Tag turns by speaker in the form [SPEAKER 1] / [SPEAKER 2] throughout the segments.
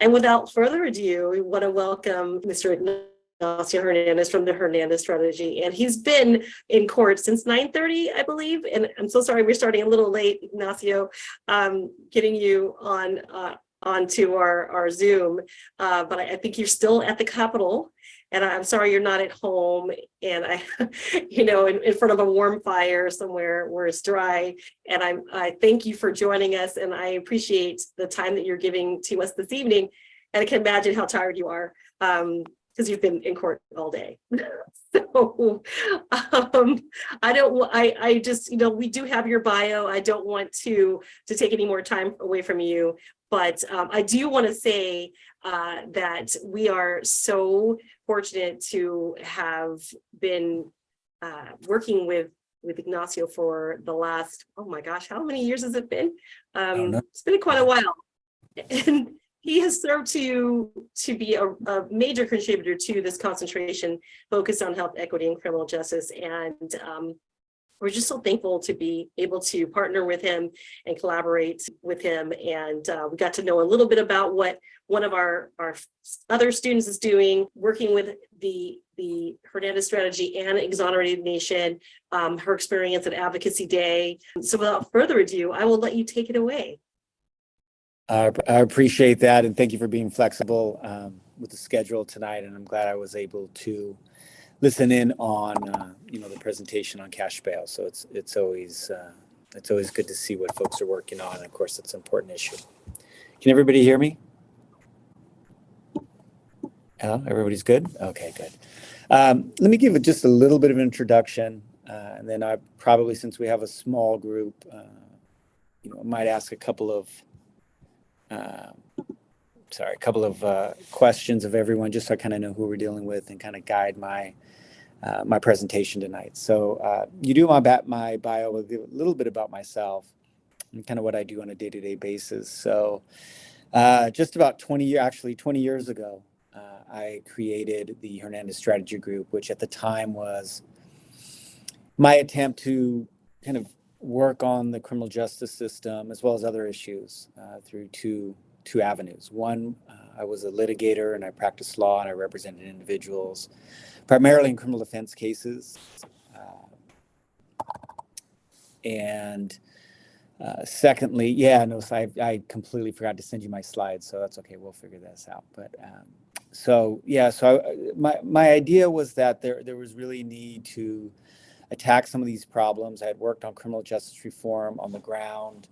[SPEAKER 1] And without further ado, we want to welcome Mr. Ignacio Hernandez from the Hernandez Strategy. And he's been in court since 9:30, I believe. And I'm so sorry we're starting a little late, Ignacio, getting you onto our Zoom. But I think you're still at the Capitol. And I'm sorry you're not at home and in front of a warm fire somewhere where it's dry. And I thank you for joining us, and I appreciate the time that you're giving to us this evening. And I can imagine how tired you are because you've been in court all day. So we do have your bio. I don't want to take any more time away from you, but I do want to say that we are so fortunate to have been working with Ignacio for the last, oh my gosh, how many years has it been? It's been quite a while. And he has served to be a major contributor to this concentration focused on health equity and criminal justice. And we're just so thankful to be able to partner with him and collaborate with him. And we got to know a little bit about what one of our other students is doing, working with the Hernandez Strategy and Exonerated Nation, her experience at Advocacy Day. So without further ado, I will let you take it away.
[SPEAKER 2] I appreciate that, and thank you for being flexible with the schedule tonight. And I'm glad I was able to listen in on the presentation on cash bail. So it's always good to see what folks are working on. And of course, it's an important issue. Can everybody hear me? Oh, everybody's good? Okay, good. Let me give it just a little bit of an introduction, and then I probably, since we have a small group, I might ask a couple of questions of everyone, just so I kind of know who we're dealing with and kind of guide my presentation tonight. So you do my bio with a little bit about myself and kind of what I do on a day-to-day basis. So just about 20 years ago, I created the Hernandez Strategy Group, which at the time was my attempt to kind of work on the criminal justice system as well as other issues through two avenues. One, I was a litigator and I practiced law and I represented individuals primarily in criminal defense cases. Secondly, so I completely forgot to send you my slides, so that's okay. We'll figure this out. But my idea was that there was really need to attack some of these problems. I had worked on criminal justice reform on the ground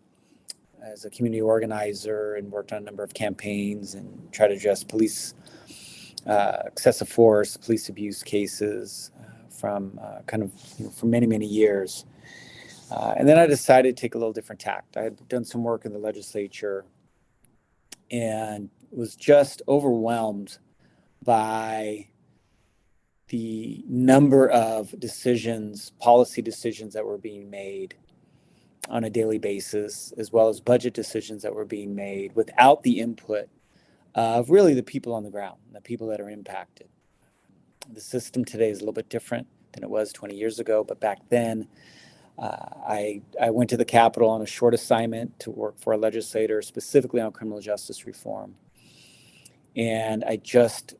[SPEAKER 2] as a community organizer and worked on a number of campaigns and tried to address police excessive force, police abuse cases for many, many years. And then I decided to take a little different tact. I had done some work in the legislature and was just overwhelmed by the number of policy decisions that were being made on a daily basis, as well as budget decisions that were being made without the input of really the people on the ground, the people that are impacted. The system today is a little bit different than it was 20 years ago, but back then I went to the Capitol on a short assignment to work for a legislator specifically on criminal justice reform. And I just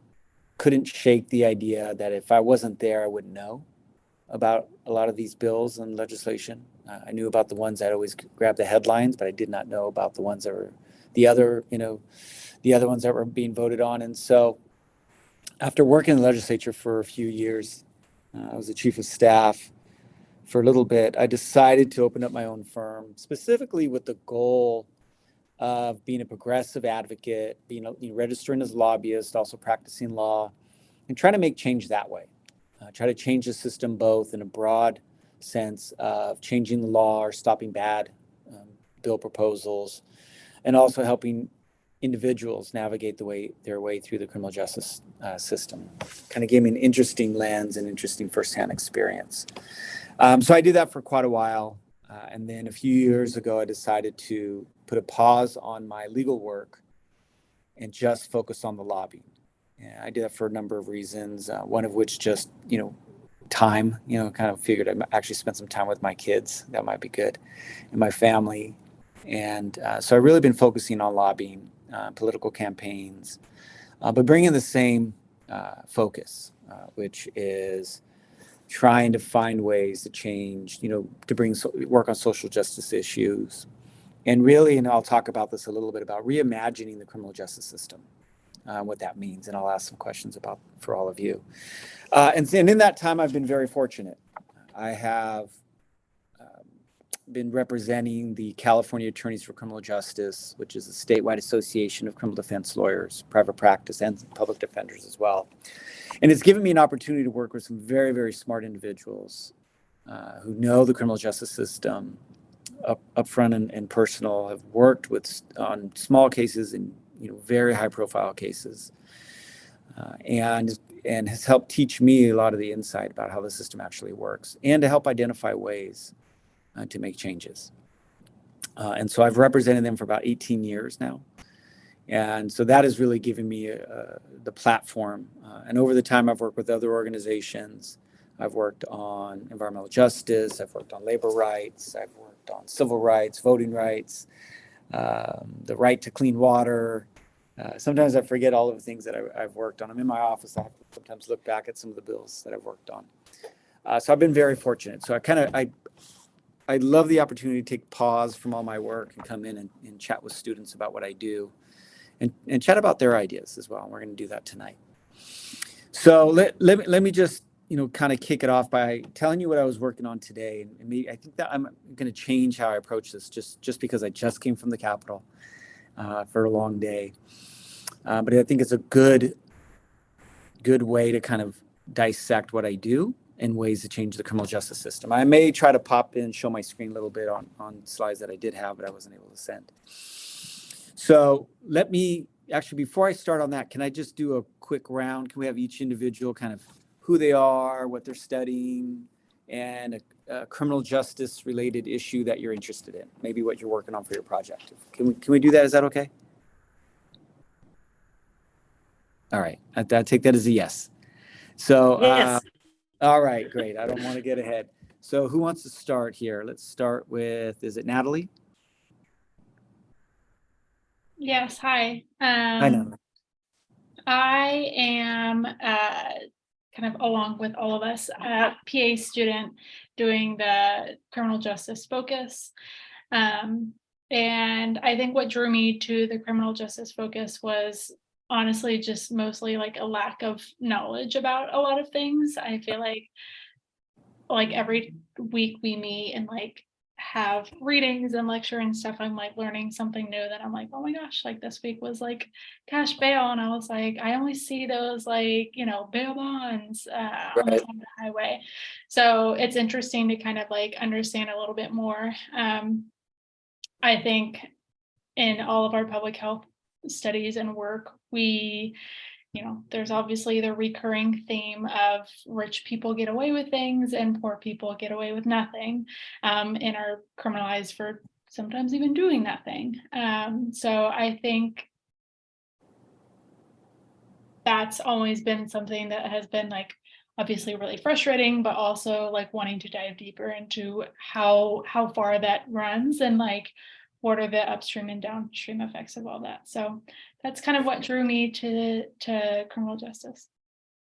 [SPEAKER 2] couldn't shake the idea that if I wasn't there, I wouldn't know about a lot of these bills and legislation. I knew about the ones that always grabbed the headlines, but I did not know about the ones that were the other ones that were being voted on. And so after working in the legislature for a few years, I was the chief of staff for a little bit. I decided to open up my own firm, specifically with the goal of being a progressive advocate, registering as a lobbyist, also practicing law, and trying to make change that way. Try to change the system both in a broad sense of changing the law or stopping bad bill proposals, and also helping individuals navigate their way through the criminal justice system. Kind of gave me an interesting lens and interesting firsthand experience. So I did that for quite a while. And then a few years ago, I decided to put a pause on my legal work and just focus on the lobbying. And I did that for a number of reasons, one of which just, time, kind of figured I'd actually spend some time with my kids. That might be good, and my family. And so I've really been focusing on lobbying political campaigns, but bringing the same focus, which is trying to find ways to change, to work on social justice issues. And really, and I'll talk about this a little bit, about reimagining the criminal justice system, what that means. And I'll ask some questions for all of you. And in that time, I've been very fortunate. I have been representing the California Attorneys for Criminal Justice, which is a statewide association of criminal defense lawyers, private practice, and public defenders as well. And it's given me an opportunity to work with some very, very smart individuals who know the criminal justice system up front and personal, have worked on small cases and very high profile cases, and has helped teach me a lot of the insight about how the system actually works, and to help identify ways to make changes. And so I've represented them for about 18 years now. And so that has really given me the platform. And over the time, I've worked with other organizations. I've worked on environmental justice. I've worked on labor rights. I've worked on civil rights, voting rights, the right to clean water. Sometimes I forget all of the things that I've worked on. I'm in my office. I have to sometimes look back at some of the bills that I've worked on. So I've been very fortunate. So I love the opportunity to take pause from all my work and come in and chat with students about what I do, and chat about their ideas as well. And we're going to do that tonight. So let me just kind of kick it off by telling you what I was working on today. And I think that I'm going to change how I approach this, just because I just came from the Capitol for a long day. But I think it's a good way to kind of dissect what I do and ways to change the criminal justice system. I may try to pop in, show my screen a little bit on slides that I did have, but I wasn't able to send. So let me, actually, before I start on that, can I just do a quick round? Can we have each individual kind of who they are, what they're studying, and a criminal justice related issue that you're interested in, maybe what you're working on for your project. Can we do that? Is that okay? All right, I take that as a yes. So,
[SPEAKER 1] Yes.
[SPEAKER 2] All right, great. I don't want to get ahead. So who wants to start here? Let's start with, is it Natalie?
[SPEAKER 3] Yes, hi.
[SPEAKER 2] Hi, Natalie.
[SPEAKER 3] I am kind of, along with all of us, a PA student doing the criminal justice focus. And I think what drew me to the criminal justice focus was honestly just mostly like a lack of knowledge about a lot of things. I feel like every week we meet and like have readings and lecture and stuff, I'm like learning something new that I'm like, oh my gosh, like this week was like cash bail, and I was like, I only see those like bail bonds on the highway. So it's interesting to kind of like understand a little bit more. I think in all of our public health studies and work, there's obviously the recurring theme of rich people get away with things and poor people get away with nothing, and are criminalized for sometimes even doing nothing. So I think that's always been something that has been like obviously really frustrating, but also like wanting to dive deeper into how far that runs and like what are the upstream and downstream effects of all that. So that's kind of what drew me to criminal justice.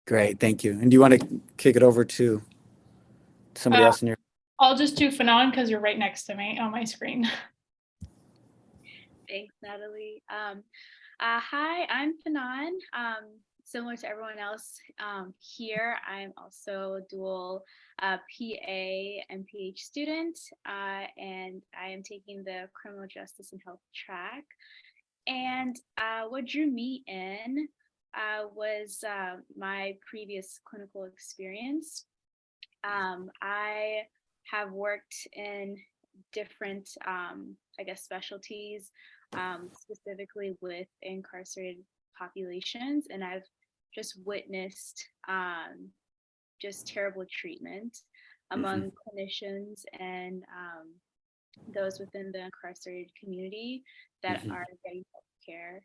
[SPEAKER 2] Great, thank you. And do you want to kick it over to somebody else in your?
[SPEAKER 3] I'll just do Fanon because you're right next to me on my screen.
[SPEAKER 4] Thanks, Natalie. Hi, I'm Fanon. Similar to everyone else here, I'm also a dual PA and PH student, and I am taking the criminal justice and health track. And what drew me in was my previous clinical experience. I have worked in different, specialties, specifically with incarcerated populations, and I've just witnessed just terrible treatment among clinicians and those within the incarcerated community that are getting health care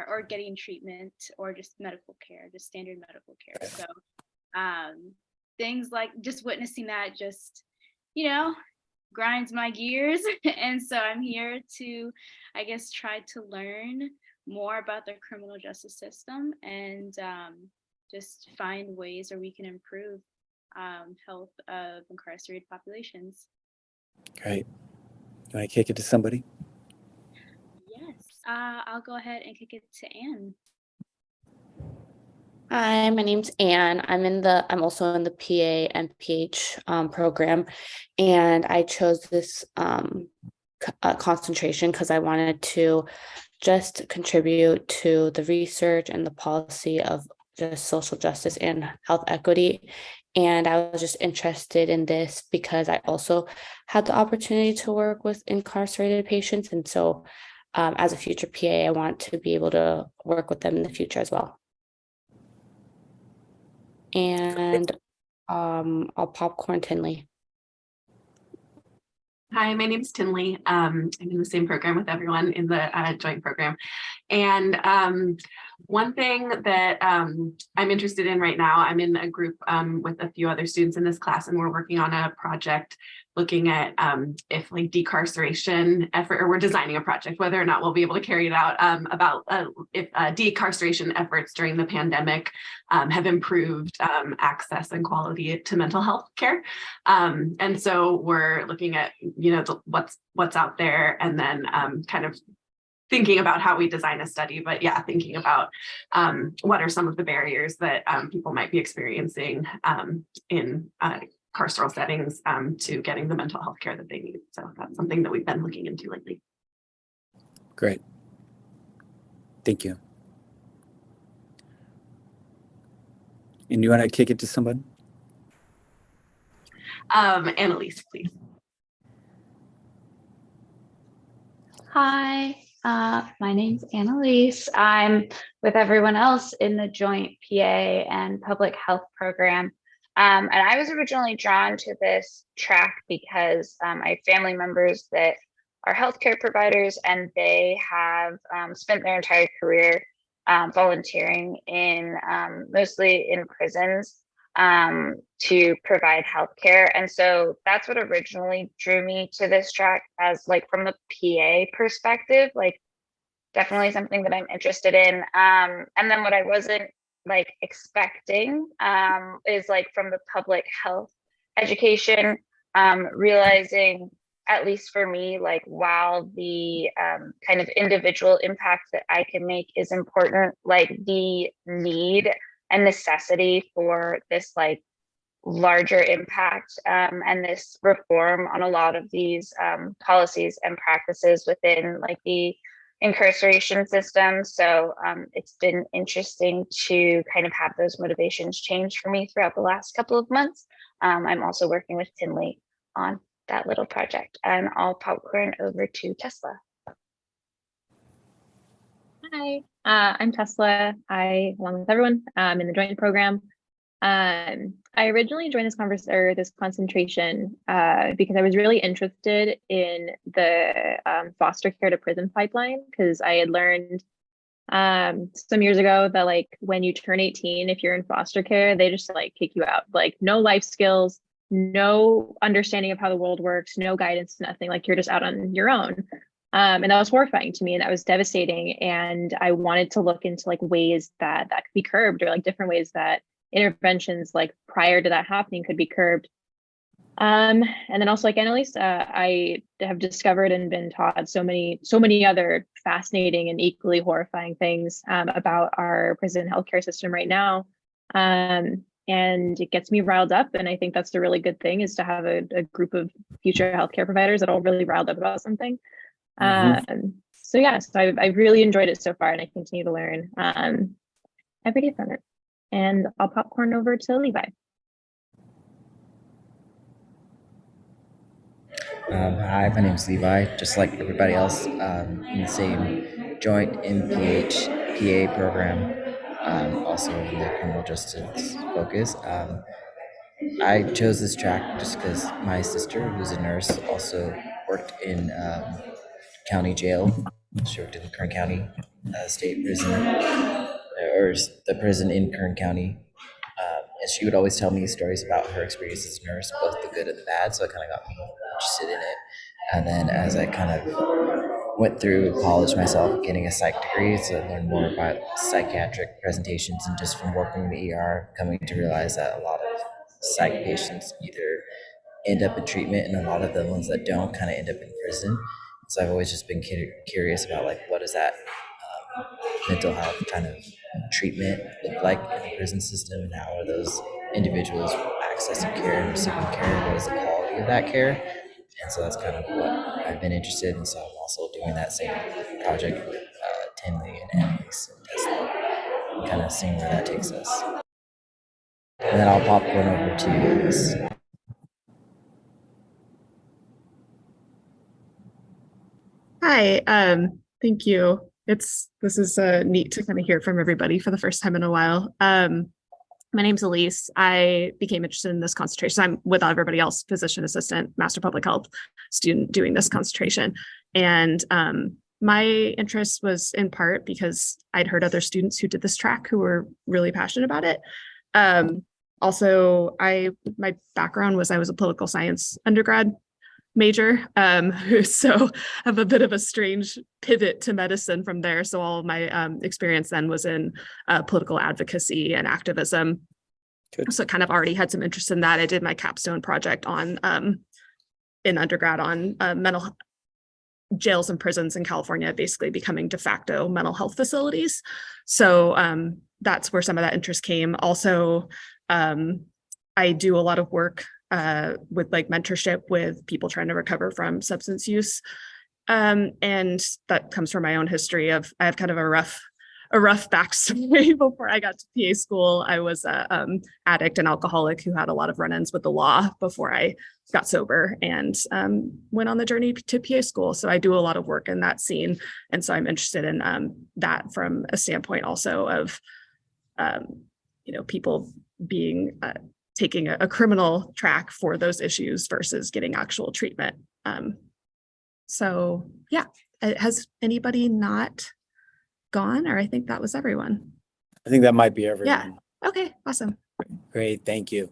[SPEAKER 4] or getting treatment or just medical care, just standard medical care. So things like just witnessing that just, grinds my gears. And so I'm here to, try to learn more about the criminal justice system and just find ways where we can improve health of incarcerated populations.
[SPEAKER 2] Great. You want to kick it to somebody?
[SPEAKER 4] Yes, I'll go ahead and kick it to Anne.
[SPEAKER 5] Hi, my name's Anne. I'm also in the PA and PH program, and I chose this concentration because I wanted to just contribute to the research and the policy of just social justice and health equity. And I was just interested in this because I also had the opportunity to work with incarcerated patients. And so as a future PA, I want to be able to work with them in the future as well. And I'll popcorn Tinley.
[SPEAKER 6] Hi, my name's Tinley. I'm in the same program with everyone in the joint program. And one thing that I'm interested in right now, I'm in a group with a few other students in this class, and we're working on a project looking at if like decarceration effort, or we're designing a project, whether or not we'll be able to carry it out, about if decarceration efforts during the pandemic have improved access and quality to mental health care. And so we're looking at, what's out there, and then kind of thinking about how we design a study, but yeah, thinking about what are some of the barriers that people might be experiencing in carceral settings to getting the mental health care that they need. So that's something that we've been looking into lately.
[SPEAKER 2] Great. Thank you. And you want to kick it to somebody?
[SPEAKER 6] Annalise, please.
[SPEAKER 7] Hi, my name's Annalise. I'm with everyone else in the joint PA and public health program. And I was originally drawn to this track because I have family members that are healthcare providers, and they have spent their entire career volunteering in mostly in prisons to provide healthcare. And so that's what originally drew me to this track, as like from the PA perspective, like definitely something that I'm interested in. And then what I wasn't like expecting is like from the public health education, realizing, at least for me, like while the kind of individual impact that I can make is important, like the need and necessity for this like larger impact and this reform on a lot of these policies and practices within like the incarceration system. So it's been interesting to kind of have those motivations change for me throughout the last couple of months. I'm also working with Tinley on that little project, and I'll popcorn over to Tesla.
[SPEAKER 8] Hi, I'm Tesla. Along with everyone, in the joint program. I originally joined this concentration because I was really interested in the foster care to prison pipeline, because I had learned some years ago that like when you turn 18, if you're in foster care, they just like kick you out, like no life skills, no understanding of how the world works, no guidance, nothing, like you're just out on your own. And that was horrifying to me, and that was devastating. And I wanted to look into like ways that could be curbed, or like different ways that interventions like prior to that happening could be curbed. And then also like Annalise, I have discovered and been taught so many other fascinating and equally horrifying things about our prison healthcare system right now. And it gets me riled up. And I think that's the really good thing, is to have a group of future healthcare providers that are all really riled up about something. So yeah, so I've really enjoyed it so far, and I continue to learn every day from it. And I'll popcorn over to Levi.
[SPEAKER 9] Hi, my name's Levi. Just like everybody else, in the same joint MPH PA program, also in the criminal justice focus. I chose this track just because my sister, who's a nurse, also worked in county jail. She worked in Kern County State Prison, or the prison in Kern County. And she would always tell me stories about her experience as a nurse, both the good and the bad. So it kind of got me interested in it. And then as I kind of went through college myself getting a psych degree, so I learned more about psychiatric presentations, and just from working in the ER, coming to realize that a lot of psych patients either end up in treatment, and a lot of the ones that don't kind of end up in prison. So I've always just been curious about like what does that mental health kind of treatment look like in the prison system, and how are those individuals accessing care and receiving care? What is the quality of that care? And so that's kind of what I've been interested in. So I'm also doing that same project with Tinley and Annalise and Tesla, and kind of seeing where that takes us. And then I'll popcorn over to you, Elise.
[SPEAKER 10] Hi, thank you. This is neat to kind of hear from everybody for the first time in a while. My name's Elise. I became interested in this concentration. I'm with everybody else, physician assistant, master public health student doing this concentration. And my interest was in part because I'd heard other students who did this track who were really passionate about it. Also, my background was I was a political science undergrad major. So I have a bit of a strange pivot to medicine from there. So all of my experience then was in political advocacy and activism. Good. So kind of already had some interest in that. I did my capstone project on in undergrad on mental jails and prisons in California, basically becoming de facto mental health facilities. So that's where some of that interest came. Also, I do a lot of work with like mentorship with people trying to recover from substance use. And that comes from my own history of, I have kind of a rough backstory. Before I got to PA school, I was a addict and alcoholic who had a lot of run-ins with the law before I got sober, and went on the journey to PA school. So I do a lot of work in that scene. And so I'm interested in that from a standpoint also of, people being taking a criminal track for those issues versus getting actual treatment. So yeah, has anybody not gone? Or I think that was everyone.
[SPEAKER 2] I think that might be everyone.
[SPEAKER 10] Yeah. Okay, awesome.
[SPEAKER 2] Great, thank you.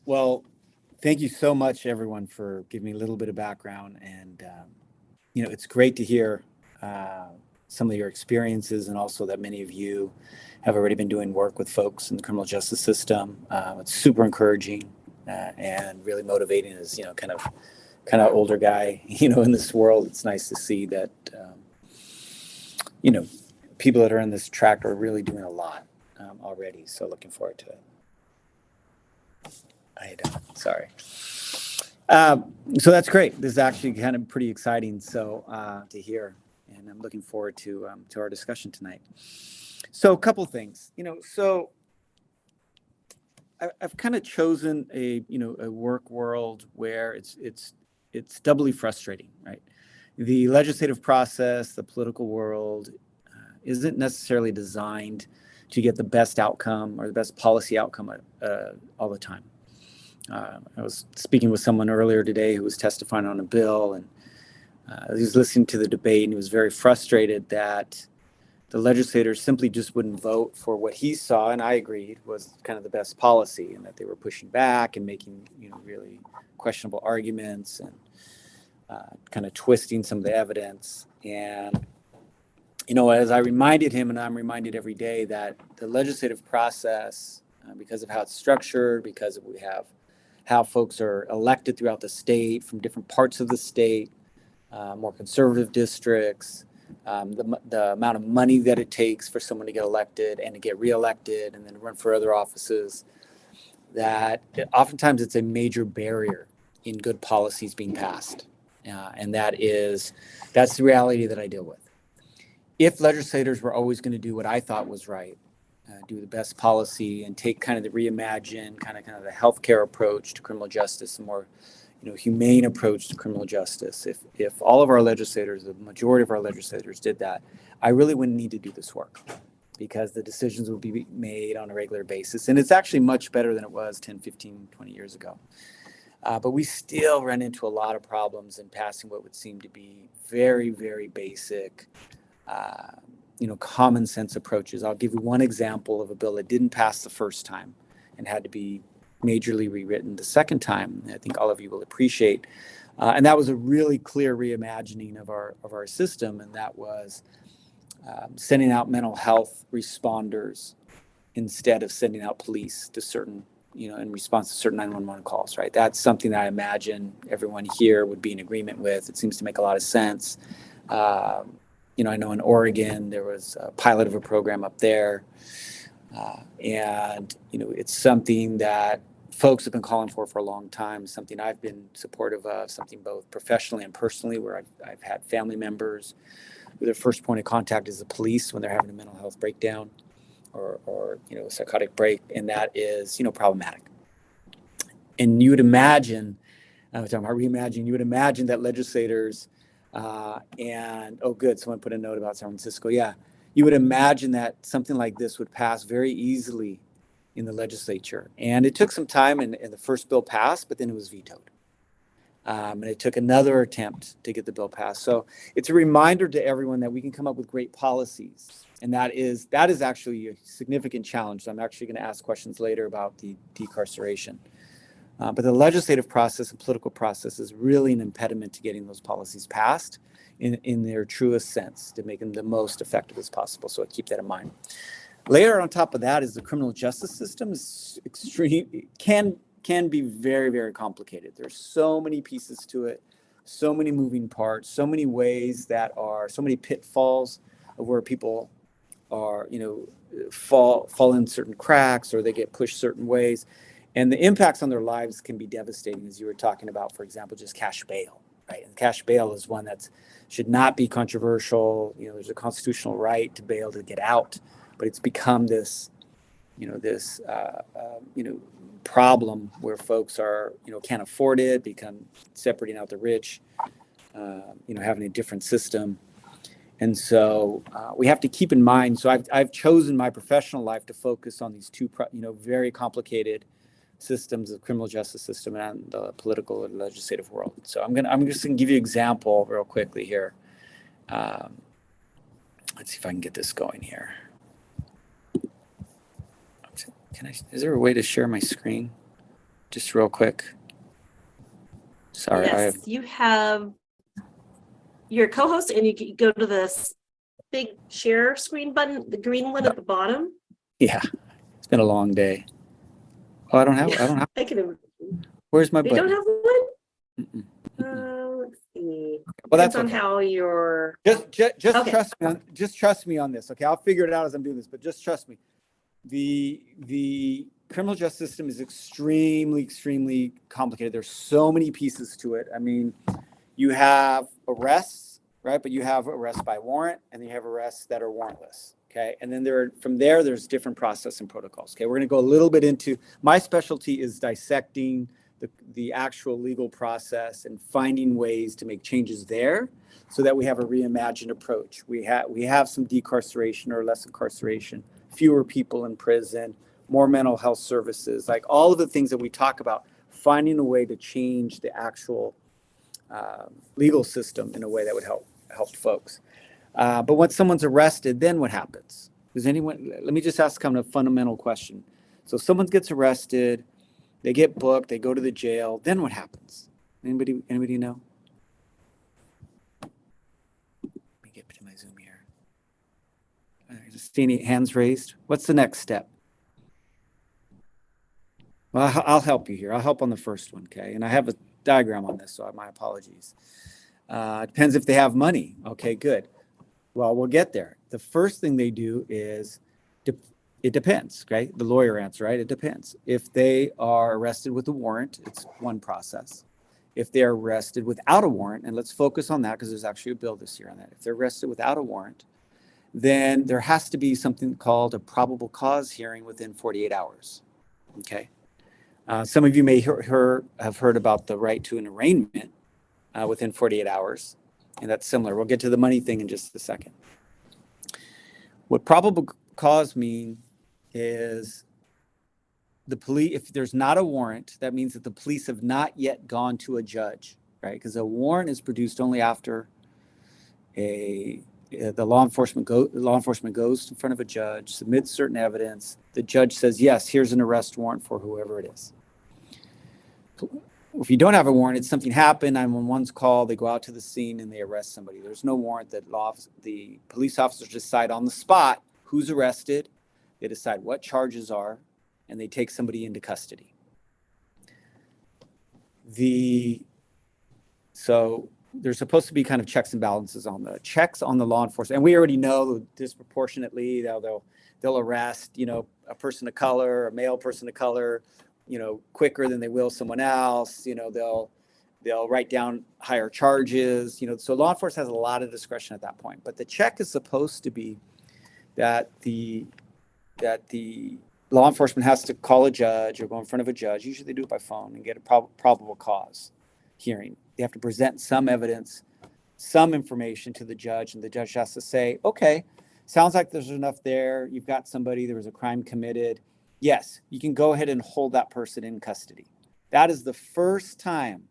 [SPEAKER 2] Well, thank you so much, everyone, for giving me a little bit of background. And, it's great to hear some of your experiences, and also that many of you have already been doing work with folks in the criminal justice system. It's super encouraging and really motivating as, kind of older guy, in this world. It's nice to see that, people that are in this track are really doing a lot already. So looking forward to it. Sorry. So that's great. This is actually kind of pretty exciting. So to hear, and I'm looking forward to our discussion tonight. So a couple things, so I've kind of chosen a work world where it's doubly frustrating, right? The legislative process, the political world isn't necessarily designed to get the best outcome or the best policy outcome all the time. I was speaking with someone earlier today who was testifying on a bill, and he was listening to the debate, and he was very frustrated that the legislators simply just wouldn't vote for what he saw, and I agreed, was kind of the best policy, and that they were pushing back and making really questionable arguments and kind of twisting some of the evidence. And as I reminded him, and I'm reminded every day, that the legislative process, because of how it's structured, because we have how folks are elected throughout the state from different parts of the state, more conservative districts, the amount of money that it takes for someone to get elected and to get reelected and then run for other offices, that oftentimes it's a major barrier in good policies being passed. And that's the reality that I deal with. If legislators were always going to do what I thought was right, do the best policy and take kind of the reimagined kind of the healthcare approach to criminal justice, a more humane approach to criminal justice, if all of our legislators, the majority of our legislators did that, I really wouldn't need to do this work, because the decisions would be made on a regular basis. And it's actually much better than it was 10, 15, 20 years ago. But we still run into a lot of problems in passing what would seem to be very, very basic, common sense approaches. I'll give you one example of a bill that didn't pass the first time and had to be majorly rewritten the second time. I think all of you will appreciate And that was a really clear reimagining of our system, and that was sending out mental health responders instead of sending out police to certain, in response to certain 911 calls, right? That's something that I imagine everyone here would be in agreement with. It seems to make a lot of sense. I know in Oregon, there was a pilot of a program up there. And it's something that folks have been calling for a long time, something I've been supportive of, something both professionally and personally, where I've had family members who their first point of contact is the police when they're having a mental health breakdown or a psychotic break, and that is, problematic. And you would imagine, I'm talking about reimagining, you would imagine that legislators good, someone put a note about San Francisco. Yeah, you would imagine that something like this would pass very easily in the legislature. And it took some time, and the first bill passed, but then it was vetoed. And it took another attempt to get the bill passed. So it's a reminder to everyone that we can come up with great policies. And that is actually a significant challenge. So I'm actually going to ask questions later about the decarceration. But the legislative process and political process is really an impediment to getting those policies passed in their truest sense, to make them the most effective as possible. So I keep that in mind. Layer on top of that is the criminal justice system is can be very, very complicated. There's so many pieces to it, so many moving parts, so many ways so many pitfalls of where people are, fall in certain cracks or they get pushed certain ways. And the impacts on their lives can be devastating, as you were talking about, for example, just cash bail, right? And cash bail is one that should not be controversial. There's a constitutional right to bail to get out, but it's become this, problem where folks are, can't afford it, become separating out the rich, having a different system. And so we have to keep in mind, so I've chosen my professional life to focus on these two, very complicated systems of criminal justice system and the political and legislative world. So I'm just going to give you an example real quickly here. Let's see if I can get this going here. Is there a way to share my screen? Just real quick. Sorry.
[SPEAKER 1] Yes, you have your co-host and you can go to this big share screen button, the green one at the bottom.
[SPEAKER 2] Yeah, it's been a long day. Oh, I don't have.
[SPEAKER 1] I can.
[SPEAKER 2] Where's my
[SPEAKER 1] You
[SPEAKER 2] button?
[SPEAKER 1] don't have one? Let's see.
[SPEAKER 2] Well, that's
[SPEAKER 1] Depends on
[SPEAKER 2] okay.
[SPEAKER 1] how you're.
[SPEAKER 2] Just
[SPEAKER 1] Okay.
[SPEAKER 2] trust me on this. Okay, I'll figure it out as I'm doing this, but just trust me. The criminal justice system is extremely complicated. There's so many pieces to it. I mean, you have arrests, right? But you have arrests by warrant, and you have arrests that are warrantless. Okay, and then there's different process and protocols. Okay, we're going to go a little bit into, my specialty is dissecting the actual legal process and finding ways to make changes there so that we have a reimagined approach. We have some decarceration or less incarceration, fewer people in prison, more mental health services, like all of the things that we talk about, finding a way to change the actual legal system in a way that would help folks. But once someone's arrested, then what happens? Let me just ask kind of a fundamental question. So someone gets arrested, they get booked, they go to the jail, then what happens? Anybody know? Let me get to my Zoom here. Just see any hands raised? What's the next step? Well, I'll help you here. I'll help on the first one, okay? And I have a diagram on this, so my apologies. Depends if they have money. Okay, good. Well, we'll get there. The first thing they do is, it depends, okay? The lawyer answer, right? It depends. If they are arrested with a warrant, it's one process. If they're arrested without a warrant, and let's focus on that because there's actually a bill this year on that. If they're arrested without a warrant, then there has to be something called a probable cause hearing within 48 hours, okay? Some of you may have heard about the right to an arraignment within 48 hours. And that's similar. We'll get to the money thing in just a second. What probable cause mean is the police, if there's not a warrant, that means that the police have not yet gone to a judge, right? Because a warrant is produced only after the law enforcement goes in front of a judge, submits certain evidence. The judge says, yes, here's an arrest warrant for whoever it is. if you don't have a warrant, it's something happened, 911's called, they go out to the scene and they arrest somebody. There's no warrant. The police officers decide on the spot who's arrested. They decide what charges are, and they take somebody into custody. So there's supposed to be kind of checks and balances on the checks on the law enforcement. And we already know disproportionately they'll arrest, a person of color, a male person of color, quicker than they will someone else. They'll write down higher charges, so law enforcement has a lot of discretion at that point. But the check is supposed to be that the law enforcement has to call a judge or go in front of a judge. Usually they do it by phone and get a probable cause hearing. They have to present some evidence, some information to the judge, and the judge has to say, okay, sounds like there's enough there. You've got somebody, there was a crime committed. Yes, you can go ahead and hold that person in custody. That is the first time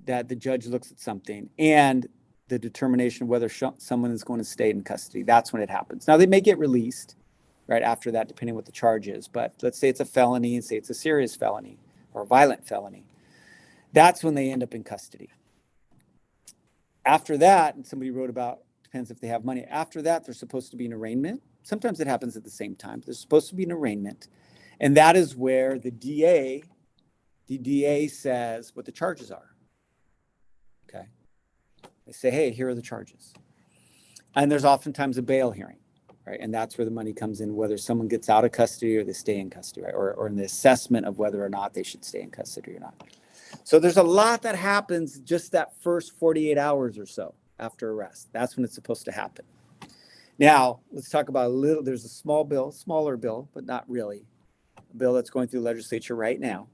[SPEAKER 2] that the judge looks at something and the determination of whether someone is going to stay in custody. That's when it happens. Now, they may get released right after that, depending on what the charge is. But let's say it's a felony and say it's a serious felony or a violent felony. That's when they end up in custody. After that, and somebody wrote about, depends if they have money. After that, there's supposed to be an arraignment. Sometimes it happens at the same time. There's supposed to be an arraignment. And that is where the DA says what the charges are. Okay. They say, hey, here are the charges. And there's oftentimes a bail hearing, right? And that's where the money comes in, whether someone gets out of custody or they stay in custody, right? Or in the assessment of whether or not they should stay in custody or not. So there's a lot that happens just that first 48 hours or so after arrest. That's when it's supposed to happen. Now, let's talk about there's a smaller bill, but not really, a bill that's going through the legislature right now.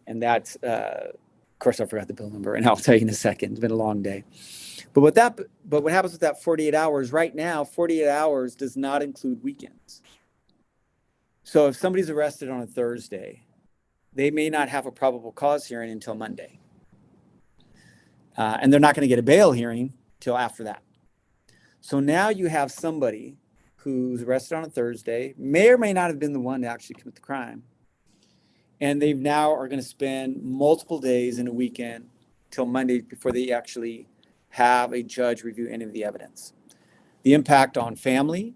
[SPEAKER 2] And that's, of course, I forgot the bill number, and I'll tell you in a second. It's been a long day. But what happens with that 48 hours, right now, 48 hours does not include weekends. So if somebody's arrested on a Thursday, they may not have a probable cause hearing until Monday. And they're not going to get a bail hearing till after that. So now you have somebody who's arrested on a Thursday, may or may not have been the one to actually commit the crime. And they now are going to spend multiple days in a weekend till Monday before they actually have a judge review any of the evidence. The impact on family,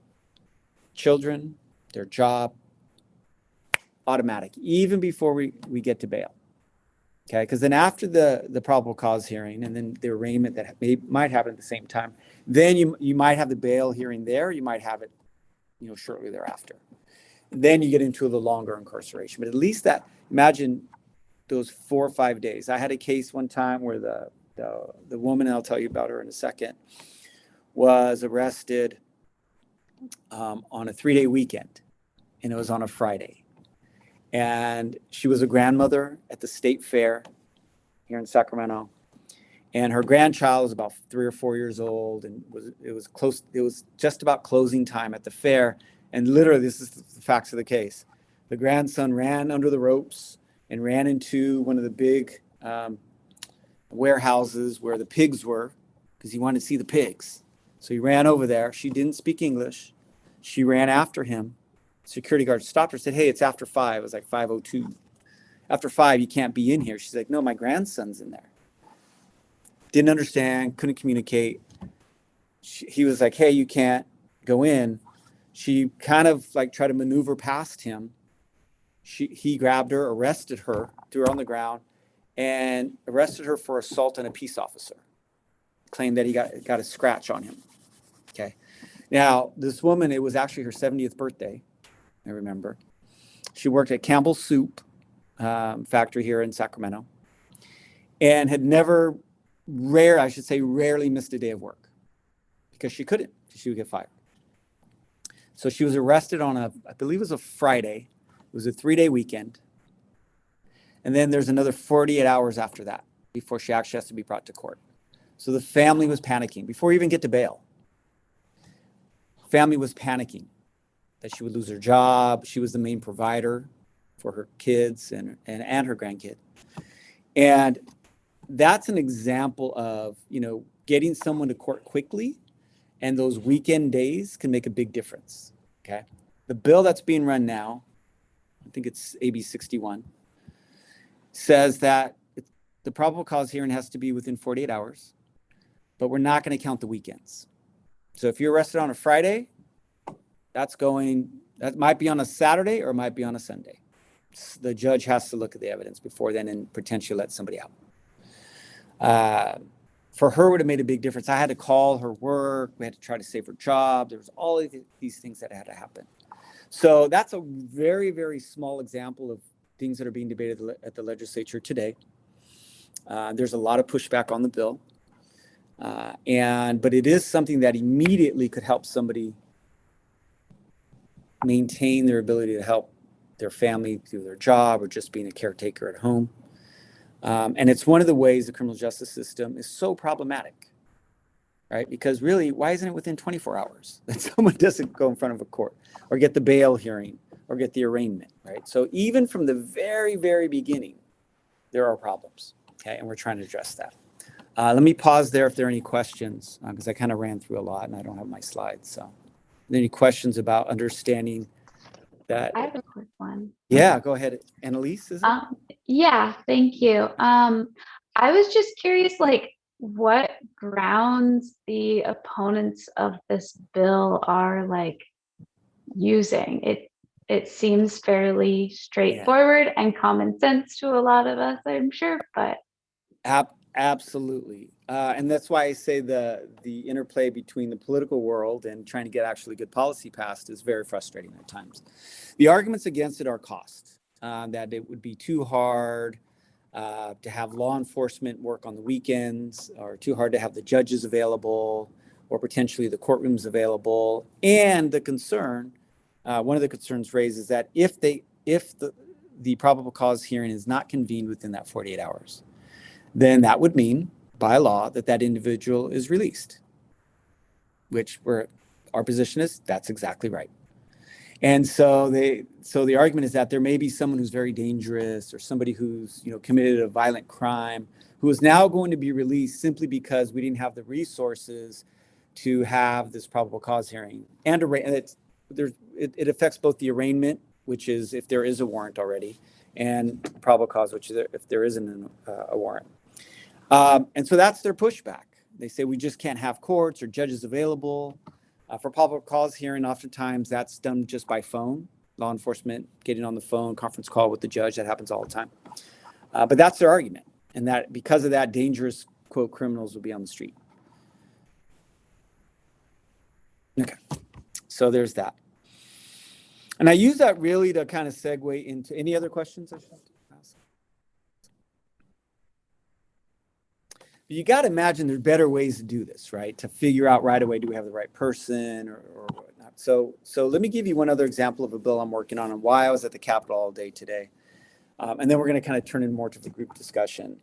[SPEAKER 2] children, their job, automatic, even before we get to bail. Okay, because then after the probable cause hearing and then the arraignment that might happen at the same time, then you might have the bail hearing there, you might have it, shortly thereafter. Then you get into the longer incarceration. But at least imagine those 4 or 5 days. I had a case one time where the woman, and I'll tell you about her in a second, was arrested on a 3-day weekend, and it was on a Friday. And she was a grandmother at the state fair here in Sacramento. And her grandchild was about 3 or 4 years old, and it was just about closing time at the fair. And literally, this is the facts of the case. The grandson ran under the ropes and ran into one of the big warehouses where the pigs were, because he wanted to see the pigs. So he ran over there. She didn't speak English. She ran after him. Security guard stopped her, said, hey, it's after 5. It was like 5:02. After 5, you can't be in here. She's like, no, my grandson's in there. Didn't understand, couldn't communicate. He was like, hey, you can't go in. She kind of like tried to maneuver past him. He grabbed her, arrested her, threw her on the ground, and arrested her for assault on a peace officer. Claimed that he got a scratch on him. Okay. Now, this woman, it was actually her 70th birthday. I remember. She worked at Campbell's Soup factory here in Sacramento, and had rarely missed a day of work, because she couldn't. She would get fired. So she was arrested on I believe it was a Friday. It was a 3-day weekend. And then there's another 48 hours after that before she actually has to be brought to court. So the family was panicking before we even get to bail. Family was panicking that she would lose her job. She was the main provider for her kids and her grandkid. And that's an example of, getting someone to court quickly, and those weekend days can make a big difference. Okay. The bill that's being run now, I think it's AB 61, says that the probable cause hearing has to be within 48 hours, but we're not going to count the weekends. So if you're arrested on a Friday, that might be on a Saturday or it might be on a Sunday. The judge has to look at the evidence before then and potentially let somebody out. For her, it would have made a big difference. I had to call her work. We had to try to save her job. There was all of these things that had to happen. So that's a very, very small example of things that are being debated at the legislature today. There's a lot of pushback on the bill. But it is something that immediately could help somebody maintain their ability to help their family through their job or just being a caretaker at home. And it's one of the ways the criminal justice system is so problematic, right? Because really, why isn't it within 24 hours that someone doesn't go in front of a court or get the bail hearing or get the arraignment, right? So even from the very, very beginning, there are problems, okay? And we're trying to address that. Let me pause there if there are any questions, because I kind of ran through a lot and I don't have my slides. So any questions about understanding that?
[SPEAKER 7] I have a quick one.
[SPEAKER 2] Yeah, go ahead. Annalise, is it?
[SPEAKER 7] Yeah, thank you. I was just curious, like, what grounds the opponents of this bill are like using. It seems fairly straightforward and common sense to a lot of us, I'm sure, but
[SPEAKER 2] Absolutely. And that's why I say the interplay between the political world and trying to get actually good policy passed is very frustrating at times. The arguments against it are cost, that it would be too hard to have law enforcement work on the weekends, or too hard to have the judges available, or potentially the courtrooms available. And the concern, one of the concerns raised is that if the probable cause hearing is not convened within that 48 hours, then that would mean by law that individual is released, which our position is that's exactly right. And so the argument is that there may be someone who's very dangerous or somebody who's committed a violent crime who is now going to be released simply because we didn't have the resources to have this probable cause hearing. And it affects both the arraignment, which is if there is a warrant already, and probable cause, which is if there isn't a warrant. And so that's their pushback. They say we just can't have courts or judges available. For probable cause hearing, oftentimes that's done just by phone. Law enforcement getting on the phone, conference call with the judge, that happens all the time. But that's their argument. And that because of that, dangerous, quote, criminals will be on the street. Okay, so there's that. And I use that really to kind of segue into any other questions I should ask? You got to imagine there's better ways to do this, right? To figure out right away, do we have the right person or whatnot. So let me give you one other example of a bill I'm working on and why I was at the Capitol all day today. And then we're going to kind of turn in more to the group discussion.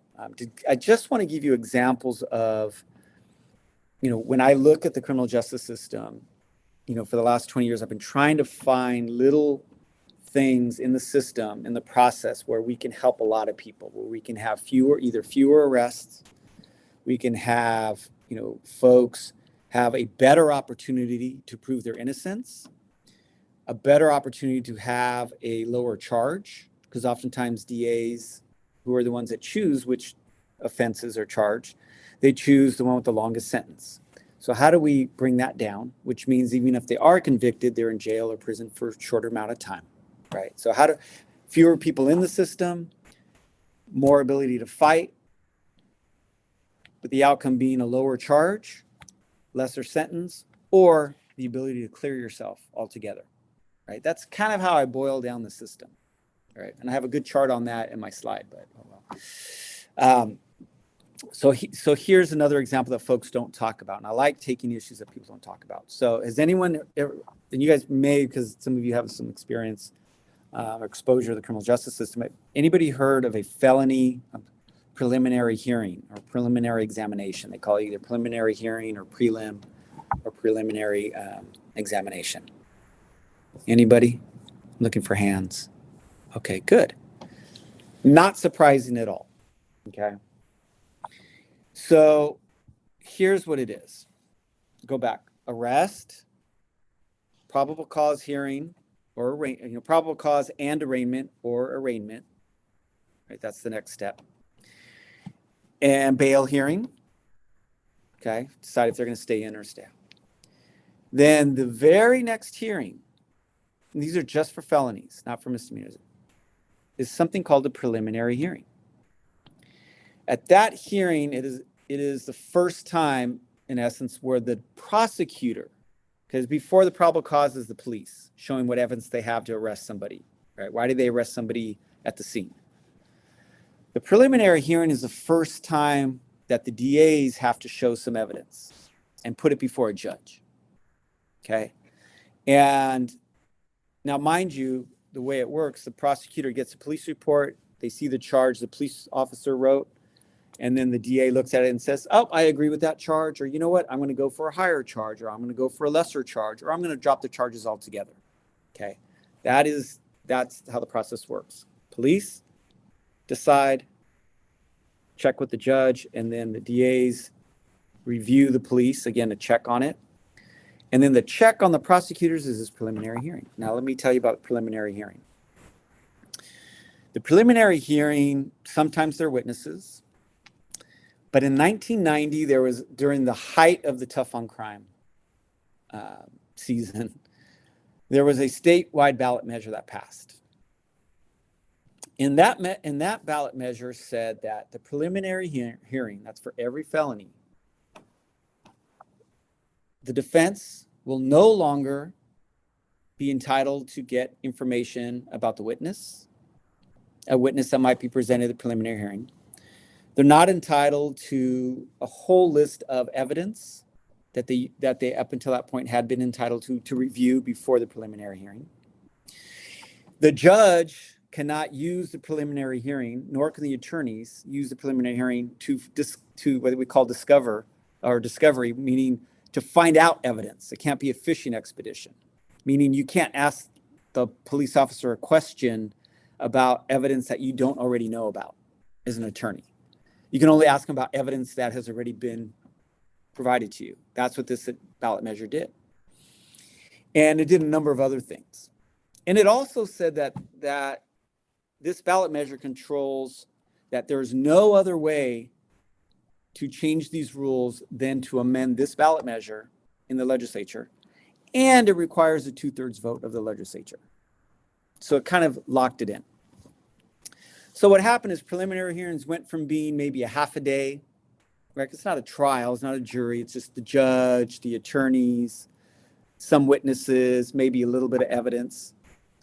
[SPEAKER 2] I just want to give you examples of, when I look at the criminal justice system, for the last 20 years, I've been trying to find little things in the system, in the process, where we can help a lot of people, where we can have fewer arrests. We can have, folks have a better opportunity to prove their innocence, a better opportunity to have a lower charge, because oftentimes DAs, who are the ones that choose which offenses are charged, they choose the one with the longest sentence. So how do we bring that down? Which means even if they are convicted, they're in jail or prison for a shorter amount of time, right? So fewer people in the system, more ability to fight, with the outcome being a lower charge, lesser sentence, or the ability to clear yourself altogether, right? That's kind of how I boil down the system, right? And I have a good chart on that in my slide, but oh well. So here's another example that folks don't talk about, and I like taking issues that people don't talk about. So has anyone ever, and you guys may, because some of you have some experience or exposure to the criminal justice system, anybody heard of a felony preliminary hearing or preliminary examination? They call it either preliminary hearing or prelim or preliminary examination. Anybody? I'm looking for hands. Okay, good. Not surprising at all. Okay. So here's what it is. Go back. Arrest, probable cause hearing or probable cause and arraignment or arraignment, right? That's the next step. And bail hearing, okay? Decide if they're going to stay in or stay out. Then the very next hearing, and these are just for felonies, not for misdemeanors, is something called a preliminary hearing. At that hearing, it is the first time, in essence, where the prosecutor, because before the probable cause is the police, showing what evidence they have to arrest somebody, right? Why did they arrest somebody at the scene? The preliminary hearing is the first time that the DAs have to show some evidence and put it before a judge, okay? And now, mind you, the way it works, the prosecutor gets a police report, they see the charge the police officer wrote, and then the DA looks at it and says, oh, I agree with that charge, or you know what, I'm going to go for a higher charge, or I'm going to go for a lesser charge, or I'm going to drop the charges altogether. Okay, that's how the process works. Police decide, check with the judge, and then the DAs review the police, again, to check on it. And then the check on the prosecutors is this preliminary hearing. Now, let me tell you about the preliminary hearing. The preliminary hearing, sometimes they're witnesses. But in 1990, there was, during the height of the Tough on Crime season, there was a statewide ballot measure that passed. In that ballot measure said that the preliminary hearing, that's for every felony, the defense will no longer be entitled to get information about the witness, a witness that might be presented at the preliminary hearing. They're not entitled to a whole list of evidence that they up until that point had been entitled to review before the preliminary hearing. The judge cannot use the preliminary hearing, nor can the attorneys use the preliminary hearing to what we call discovery, meaning to find out evidence. It can't be a fishing expedition, meaning you can't ask the police officer a question about evidence that you don't already know about as an attorney. You can only ask them about evidence that has already been provided to you. That's what this ballot measure did. And it did a number of other things. And it also said that this ballot measure controls that there's no other way to change these rules than to amend this ballot measure in the legislature. And it requires a 2/3 vote of the legislature. So it kind of locked it in. So what happened is preliminary hearings went from being maybe a half a day, right? It's not a trial, it's not a jury, it's just the judge, the attorneys, some witnesses, maybe a little bit of evidence.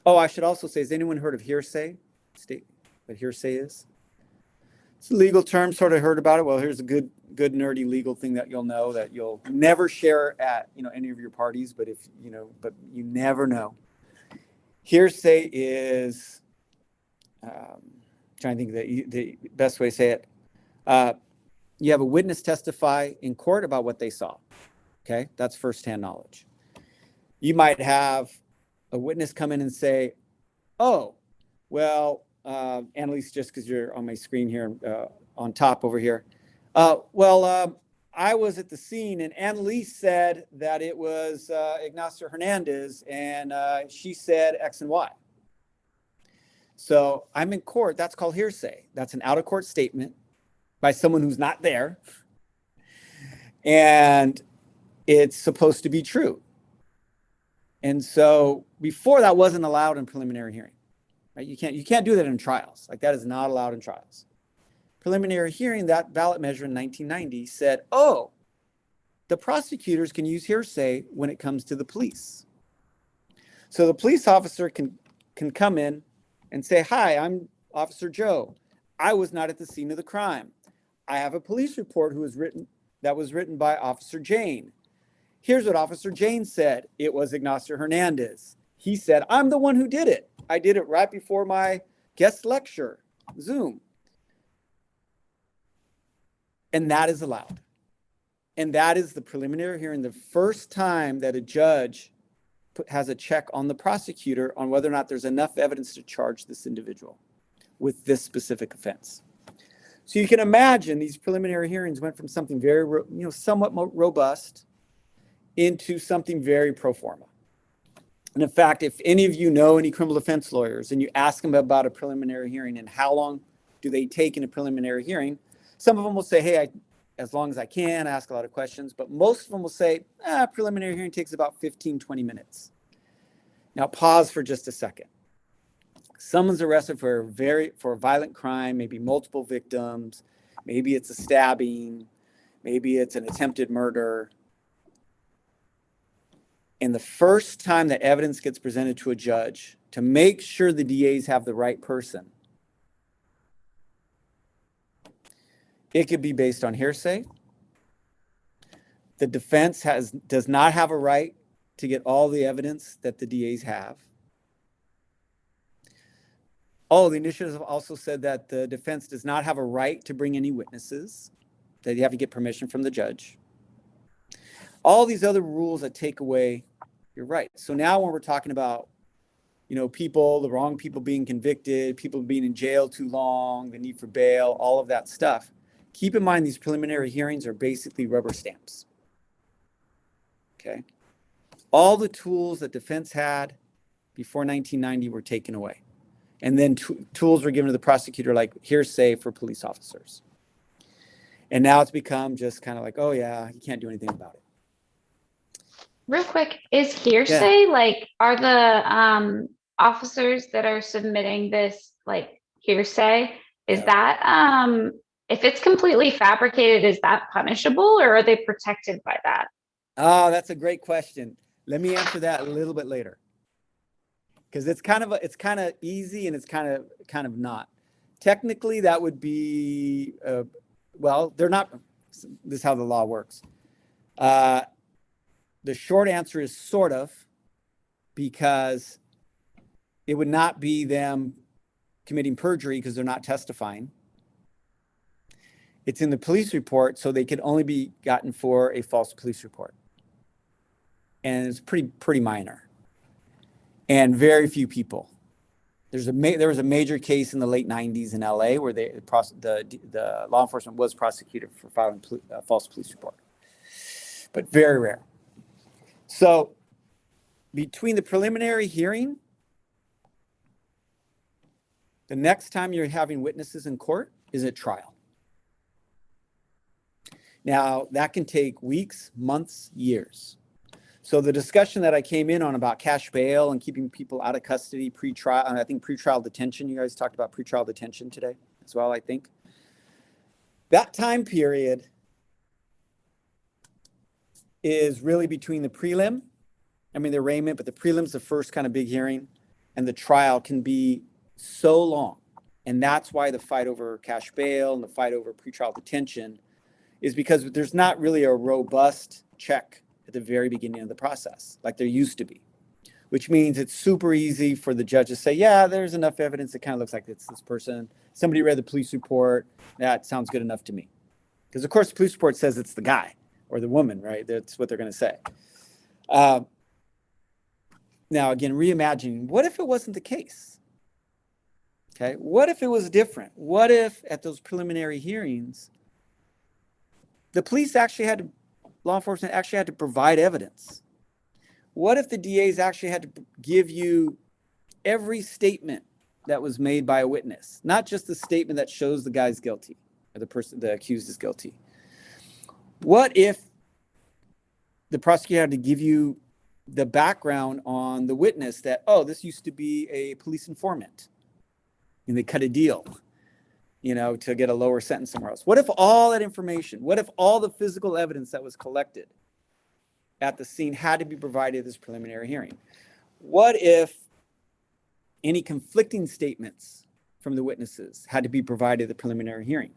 [SPEAKER 2] Oh, I should also say, has anyone heard of hearsay? State what hearsay is? It's a legal term, sort of heard about it. Well, here's a good nerdy legal thing that you'll know that you'll never share at any of your parties, but but you never know. Hearsay is trying to think the best way to say it. You have a witness testify in court about what they saw. Okay, that's firsthand knowledge. You might have a witness come in and say, "Oh, well, Annalise, just because you're on my screen here, on top over here. I was at the scene and Annalise said that it was Ignacio Hernandez and she said X and Y. So I'm in court. That's called hearsay. That's an out-of-court statement by someone who's not there. And it's supposed to be true. And so before that wasn't allowed in preliminary hearing. Right? You can't do that in trials. Like that is not allowed in trials. Preliminary hearing, that ballot measure in 1990 said, oh, the prosecutors can use hearsay when it comes to the police. So the police officer can come in and say, hi, I'm Officer Joe. I was not at the scene of the crime. I have a police report that was written by Officer Jane. Here's what Officer Jane said. It was Ignacio Hernandez. He said, I'm the one who did it. I did it right before my guest lecture, Zoom. And that is allowed. And that is the preliminary hearing, the first time that a judge has a check on the prosecutor on whether or not there's enough evidence to charge this individual with this specific offense. So you can imagine these preliminary hearings went from something very, somewhat robust into something very pro forma. And in fact, if any of you know any criminal defense lawyers and you ask them about a preliminary hearing and how long do they take in a preliminary hearing? Some of them will say, hey, as long as I can, ask a lot of questions, but most of them will say, preliminary hearing takes about 15, 20 minutes. Now pause for just a second. Someone's arrested for a violent crime, maybe multiple victims, maybe it's a stabbing, maybe it's an attempted murder. And the first time that evidence gets presented to a judge, to make sure the DAs have the right person, it could be based on hearsay. The defense does not have a right to get all the evidence that the DAs have. Oh, the initiatives have also said that the defense does not have a right to bring any witnesses, that you have to get permission from the judge. All these other rules that take away your right. So now when we're talking about, the wrong people being convicted, people being in jail too long, the need for bail, all of that stuff, keep in mind these preliminary hearings are basically rubber stamps. Okay? All the tools that defense had before 1990 were taken away. And then tools were given to the prosecutor like hearsay for police officers. And now it's become just kind of like, oh yeah, you can't do anything about it.
[SPEAKER 7] Real quick, is hearsay like, are the officers that are submitting this like hearsay, is that if it's completely fabricated, is that punishable or are they protected by that?
[SPEAKER 2] Oh, that's a great question. Let me answer that a little bit later. Because it's kind of easy and it's kind of not. Technically, that would be they're not. This is how the law works. The short answer is sort of, because it would not be them committing perjury because they're not testifying. It's in the police report, so they could only be gotten for a false police report, and it's pretty minor. And very few people. There was a major case in the late 90s in LA where the law enforcement was prosecuted for filing a false police report, but very rare. So between the preliminary hearing, the next time you're having witnesses in court is at trial. Now that can take weeks, months, years. So the discussion that I came in on about cash bail and keeping people out of custody pre-trial, and I think pretrial detention, you guys talked about pretrial detention today as well, I think. That time period is really between the the arraignment, but the prelim's the first kind of big hearing, and the trial can be so long. And that's why the fight over cash bail and the fight over pretrial detention is because there's not really a robust check at the very beginning of the process, like there used to be, which means it's super easy for the judge to say, yeah, there's enough evidence that kind of looks like it's this person. Somebody read the police report. That sounds good enough to me. Because of course, the police report says it's the guy or the woman, right? That's what they're going to say. Now, again, reimagining, what if it wasn't the case? Okay, what if it was different? What if at those preliminary hearings, law enforcement actually had to provide evidence? What if the DAs actually had to give you every statement that was made by a witness, not just the statement that shows the guy's guilty or the accused is guilty? What if the prosecutor had to give you the background on the witness that, oh, this used to be a police informant and they cut a deal, to get a lower sentence somewhere else? What if all that information, what if all the physical evidence that was collected at the scene had to be provided at this preliminary hearing? What if any conflicting statements from the witnesses had to be provided at the preliminary hearing?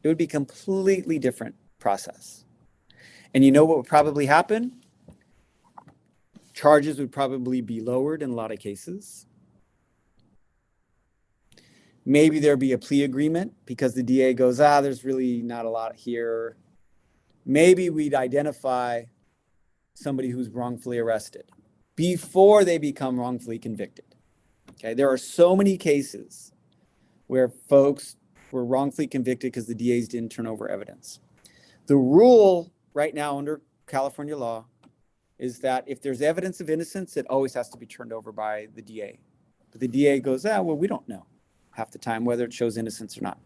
[SPEAKER 2] It would be a completely different process. And you know what would probably happen? Charges would probably be lowered in a lot of cases. Maybe there'd be a plea agreement because the DA goes, there's really not a lot here. Maybe we'd identify somebody who's wrongfully arrested before they become wrongfully convicted. Okay, there are so many cases where folks were wrongfully convicted because the DAs didn't turn over evidence. The rule right now under California law is that if there's evidence of innocence, it always has to be turned over by the DA. But the DA goes, we don't know half the time, whether it shows innocence or not.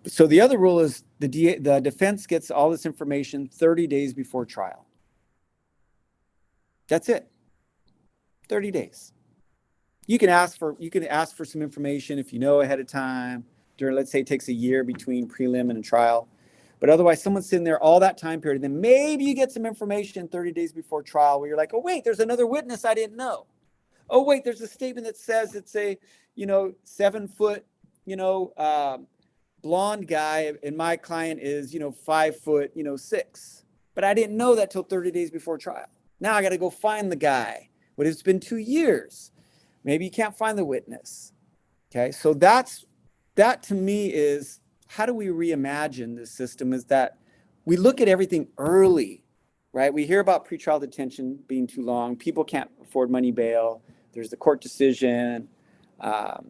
[SPEAKER 2] So the other rule is the defense gets all this information 30 days before trial. That's it. 30 days. You can ask for some information if you know ahead of time. During, let's say it takes a year between prelim and a trial. But otherwise, someone's sitting there all that time period. Then maybe you get some information 30 days before trial where you're like, oh, wait, there's another witness I didn't know. Oh, wait, there's a statement that says it's a, 7-foot, blonde guy, and my client is, 5 foot, 6. But I didn't know that till 30 days before trial. Now I got to go find the guy. But it's been 2 years. Maybe you can't find the witness. Okay, so that to me is, how do we reimagine this system? Is that we look at everything early, right? We hear about pretrial detention being too long. People can't afford money bail. There's the court decision, about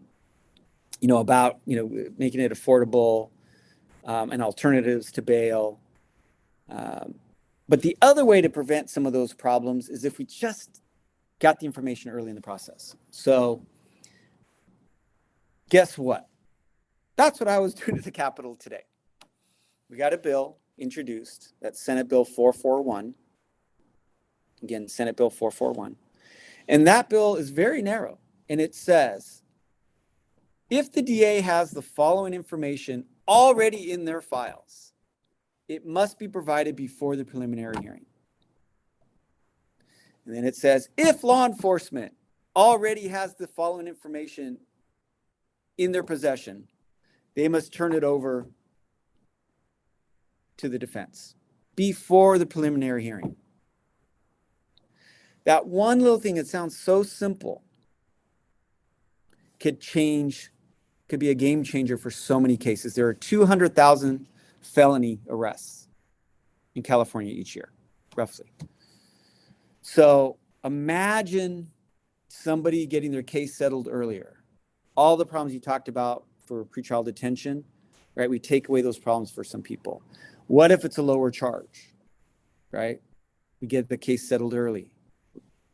[SPEAKER 2] making it affordable and alternatives to bail. But the other way to prevent some of those problems is if we just got the information early in the process. So guess what? That's what I was doing at the Capitol today. We got a bill introduced, that's Senate Bill 441. Again, Senate Bill 441. And that bill is very narrow. And it says, if the DA has the following information already in their files, it must be provided before the preliminary hearing. And then it says, if law enforcement already has the following information in their possession, they must turn it over to the defense before the preliminary hearing. That one little thing that sounds so simple could be a game changer for so many cases. There are 200,000 felony arrests in California each year, roughly. So imagine somebody getting their case settled earlier. All the problems you talked about for pretrial detention, right? We take away those problems for some people. What if it's a lower charge, right? We get the case settled early.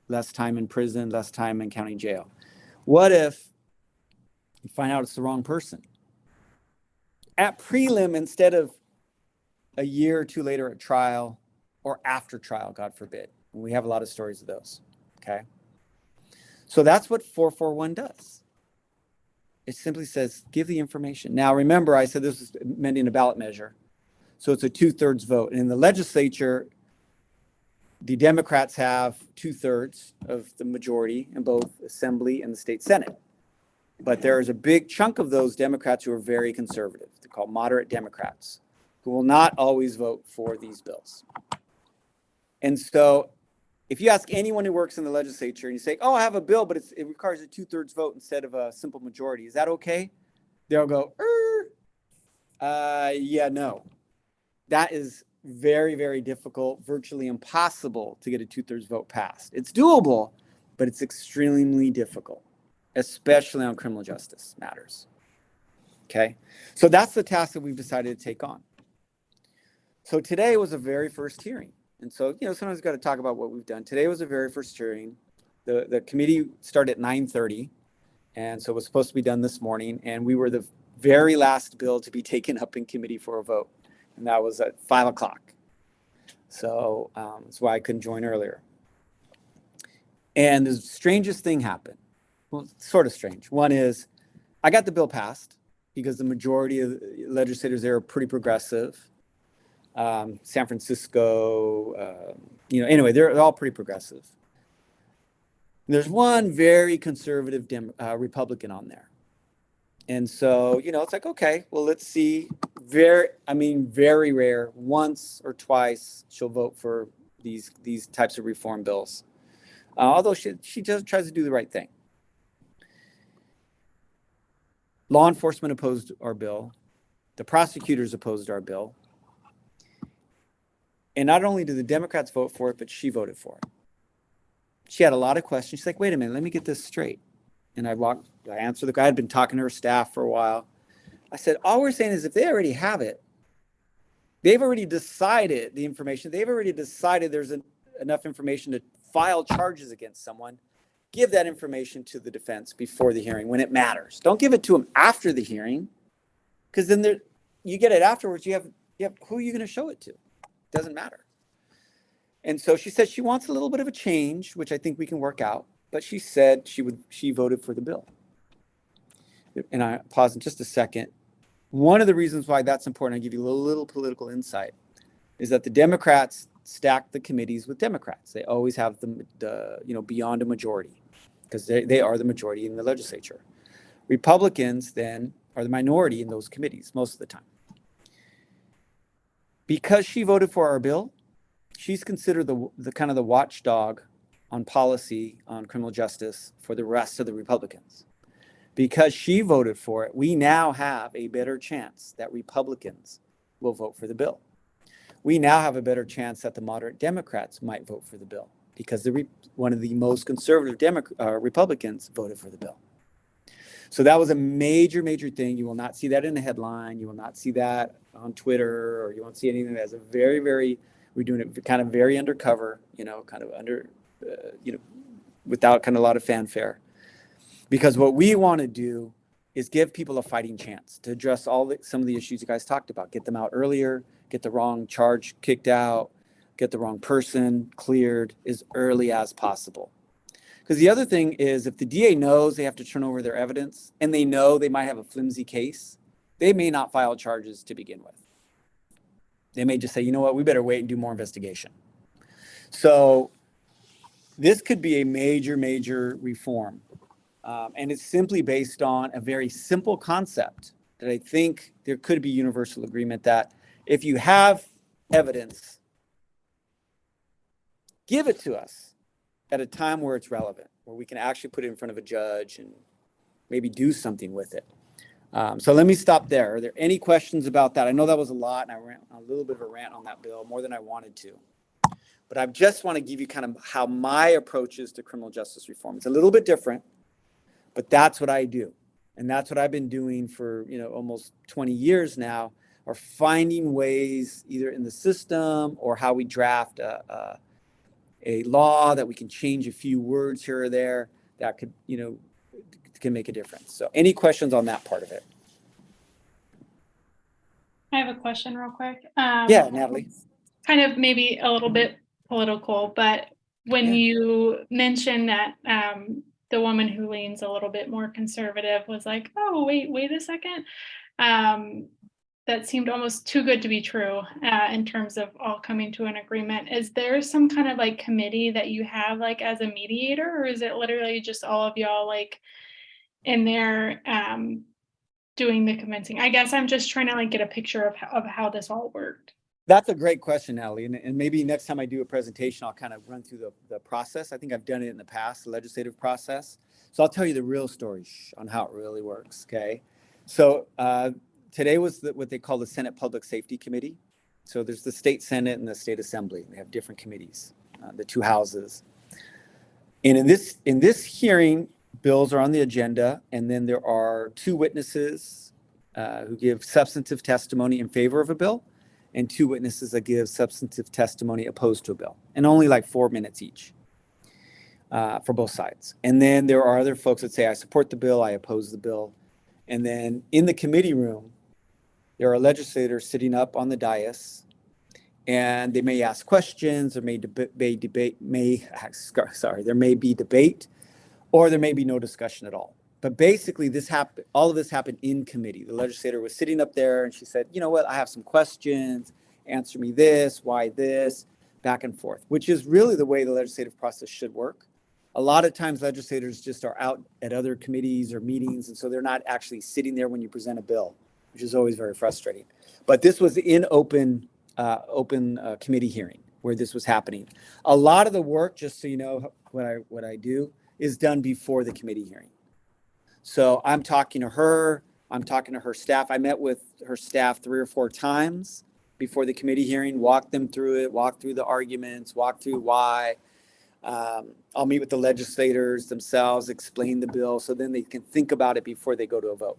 [SPEAKER 2] Less time in prison, less time in county jail. What if you find out it's the wrong person? At prelim, instead of a year or two later at trial or after trial, God forbid. And we have a lot of stories of those, okay? So that's what 441 does. It simply says, give the information. Now, remember, I said this was amending a ballot measure. So it's a 2/3 vote. And in the legislature, the Democrats have 2/3 of the majority in both Assembly and the state Senate. But there's a big chunk of those Democrats who are very conservative. They're called moderate Democrats, who will not always vote for these bills. And so if you ask anyone who works in the legislature and you say, oh, I have a bill, but it requires a 2/3 vote instead of a simple majority, is that okay? They'll go, yeah, no. That is very, very difficult, virtually impossible to get a 2/3 vote passed. It's doable, but it's extremely difficult, especially on criminal justice matters. Okay, so that's the task that we've decided to take on. So today was a very first hearing. And so, sometimes we've got to talk about what we've done. Today was the very first hearing. The committee started at 9:30. And so it was supposed to be done this morning. And we were the very last bill to be taken up in committee for a vote. And that was at 5 o'clock. So that's why I couldn't join earlier. And the strangest thing happened. Well, sort of strange. One is I got the bill passed because the majority of the legislators there are pretty progressive. San Francisco, anyway, they're all pretty progressive. And there's one very conservative Republican on there. And so, it's like, okay, well, let's see. Very rare, once or twice she'll vote for these types of reform bills. Although she just tries to do the right thing. Law enforcement opposed our bill. The prosecutors opposed our bill. And not only did the Democrats vote for it, but she voted for it. She had a lot of questions. She's like, wait a minute, let me get this straight. And I answered the guy. I had been talking to her staff for a while. I said, all we're saying is if they already have it, they've already decided the information. They've already decided there's enough information to file charges against someone. give that information to the defense before the hearing when it matters. Don't give it to them after the hearing, because then you get it afterwards. You have who are you going to show it to? Doesn't matter. And so she said she wants a little bit of a change, which I think we can work out. But she said she voted for the bill. And I pause in just a second. One of the reasons why that's important, I'll give you a little political insight, is that the Democrats stack the committees with Democrats. They always have the beyond a majority, because they are the majority in the legislature. Republicans then are the minority in those committees most of the time. Because she voted for our bill, she's considered the kind of the watchdog on policy on criminal justice for the rest of the Republicans. Because she voted for it, we now have a better chance that Republicans will vote for the bill. We now have a better chance that the moderate Democrats might vote for the bill, because one of the most conservative Republicans voted for the bill. So that was a major, major thing. You will not see that in a headline. You will not see that on Twitter, or you won't see anything. That's a very, very, we're doing it kind of very undercover, kind of under, without kind of a lot of fanfare. Because what we want to do is give people a fighting chance to address some of the issues you guys talked about. Get them out earlier, get the wrong charge kicked out, get the wrong person cleared as early as possible. Because the other thing is, if the DA knows they have to turn over their evidence and they know they might have a flimsy case, they may not file charges to begin with. They may just say, you know what, we better wait and do more investigation. So this could be a major, major reform. And it's simply based on a very simple concept that I think there could be universal agreement that if you have evidence, give it to us at a time where it's relevant, where we can actually put it in front of a judge and maybe do something with it. So let me stop there. Are there any questions about that? I know that was a lot, and I ran a little bit of a rant on that bill, more than I wanted to. But I just want to give you kind of how my approach is to criminal justice reform. It's a little bit different, but that's what I do. And that's what I've been doing for, almost 20 years now, are finding ways either in the system or how we draft a law that we can change a few words here or there that could, can make a difference. So any questions on that part of it?
[SPEAKER 3] I have a question real quick.
[SPEAKER 2] Yeah, Natalie.
[SPEAKER 3] Kind of maybe a little bit political, but when you mentioned that the woman who leans a little bit more conservative was like, oh, wait a second. That seemed almost too good to be true in terms of all coming to an agreement. Is there some kind of like committee that you have like as a mediator, or is it literally just all of y'all like in there doing the convincing? I guess I'm just trying to like get a picture of how this all worked.
[SPEAKER 2] That's a great question, Allie. And maybe next time I do a presentation, I'll kind of run through the process. I think I've done it in the past, the legislative process. So I'll tell you the real story on how it really works, okay? So today was what they call the Senate Public Safety Committee. So there's the state Senate and the state Assembly. They have different committees, the two houses. And in this hearing, bills are on the agenda, and then there are two witnesses who give substantive testimony in favor of a bill, and two witnesses that give substantive testimony opposed to a bill, and only like 4 minutes each for both sides. And then there are other folks that say, I support the bill, I oppose the bill. And then in the committee room, there are legislators sitting up on the dais, and they may ask questions, there may be debate, or there may be no discussion at all. But basically, all of this happened in committee. The legislator was sitting up there, and she said, you know what, I have some questions, answer me this, why this, back and forth, which is really the way the legislative process should work. A lot of times legislators just are out at other committees or meetings, and so they're not actually sitting there when you present a bill, which is always very frustrating. But this was in open committee hearing where this was happening. A lot of the work, just so you know what I do, is done before the committee hearing. So I'm talking to her staff. I met with her staff 3 or 4 times before the committee hearing, walked them through it, walked through the arguments, walked through why. I'll meet with the legislators themselves, explain the bill, so then they can think about it before they go to a vote.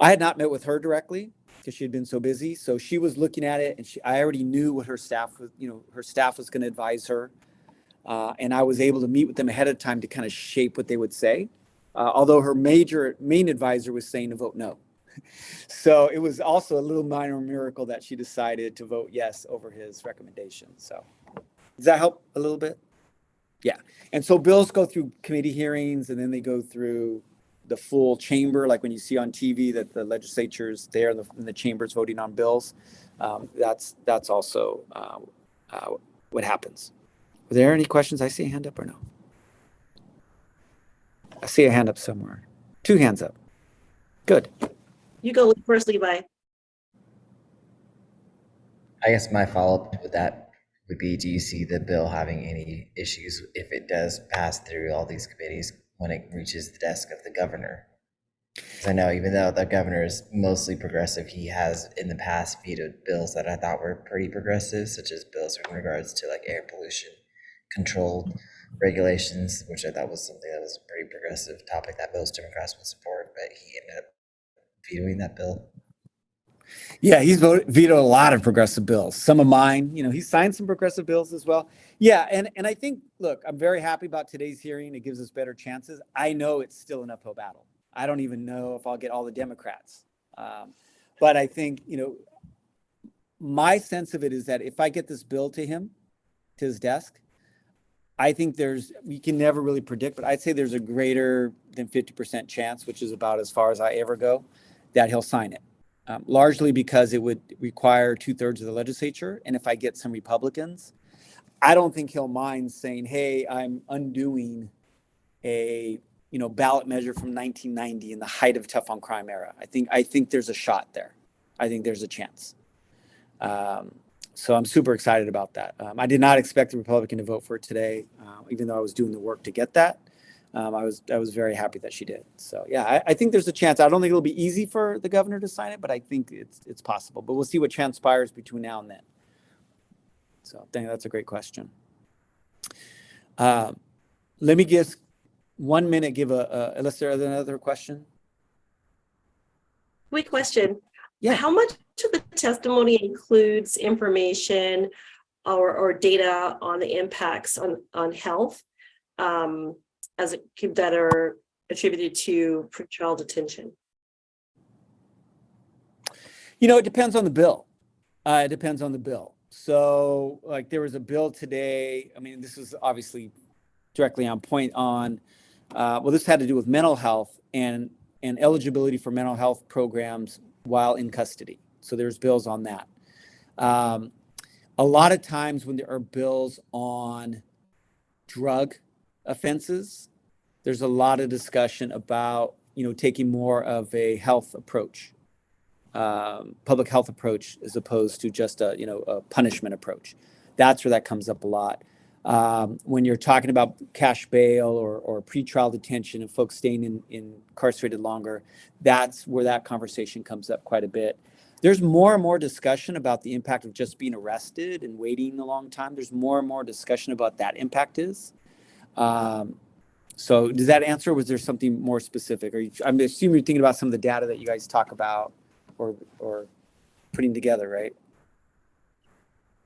[SPEAKER 2] I had not met with her directly because she had been so busy. So she was looking at it, and I already knew what her staff was, her staff was going to advise her. And I was able to meet with them ahead of time to kind of shape what they would say. Although her main advisor was saying to vote no. So it was also a little minor miracle that she decided to vote yes over his recommendation. So does that help a little bit? Yeah. And so bills go through committee hearings, and then they go through the full chamber, like when you see on TV that the legislature's there in the chambers voting on bills. That's also what happens. Are there any questions? I see a hand up or no? I see a hand up somewhere. 2 hands up. Good.
[SPEAKER 1] You go first, Levi.
[SPEAKER 9] I guess my follow-up with that would be, do you see the bill having any issues if it does pass through all these committees when it reaches the desk of the governor? Because I know even though the governor is mostly progressive, he has in the past vetoed bills that I thought were pretty progressive, such as bills in regards to like air pollution control regulations, which I thought was something that was a pretty progressive topic that most Democrats would support, but he ended up vetoing that bill.
[SPEAKER 2] Yeah, he's vetoed a lot of progressive bills. Some of mine, he's signed some progressive bills as well. Yeah, and I think, look, I'm very happy about today's hearing. It gives us better chances. I know it's still an uphill battle. I don't even know if I'll get all the Democrats. But I think, my sense of it is that if I get this bill to his desk, I think we can never really predict, but I'd say there's a greater than 50% chance, which is about as far as I ever go, that he'll sign it. Largely because it would require 2/3 of the legislature. And if I get some Republicans, I don't think he'll mind saying, hey, I'm undoing a ballot measure from 1990 in the height of tough on crime era. I think there's a shot there. I think there's a chance. So I'm super excited about that. I did not expect the Republican to vote for it today, even though I was doing the work to get that. I was very happy that she did. So yeah, I think there's a chance. I don't think it'll be easy for the governor to sign it, but I think it's possible. But we'll see what transpires between now and then. So I think that's a great question. Let me give 1 minute. Unless there is another question.
[SPEAKER 1] Quick question.
[SPEAKER 2] Yeah.
[SPEAKER 1] How much of the testimony includes information or data on the impacts on health that are attributed to pretrial detention?
[SPEAKER 2] It depends on the bill. So like there was a bill today. I mean, this is obviously directly on point on, this had to do with mental health and eligibility for mental health programs while in custody. So there's bills on that. A lot of times when there are bills on drug offenses, there's a lot of discussion about, taking more of a health approach, public health approach, as opposed to just a punishment approach. That's where that comes up a lot. When you're talking about cash bail or pretrial detention and folks staying incarcerated longer, that's where that conversation comes up quite a bit. There's more and more discussion about the impact of just being arrested and waiting a long time. There's more and more discussion about that impact is. So does that answer? Or was there something more specific? I'm assuming you're thinking about some of the data that you guys talk about or putting together, right?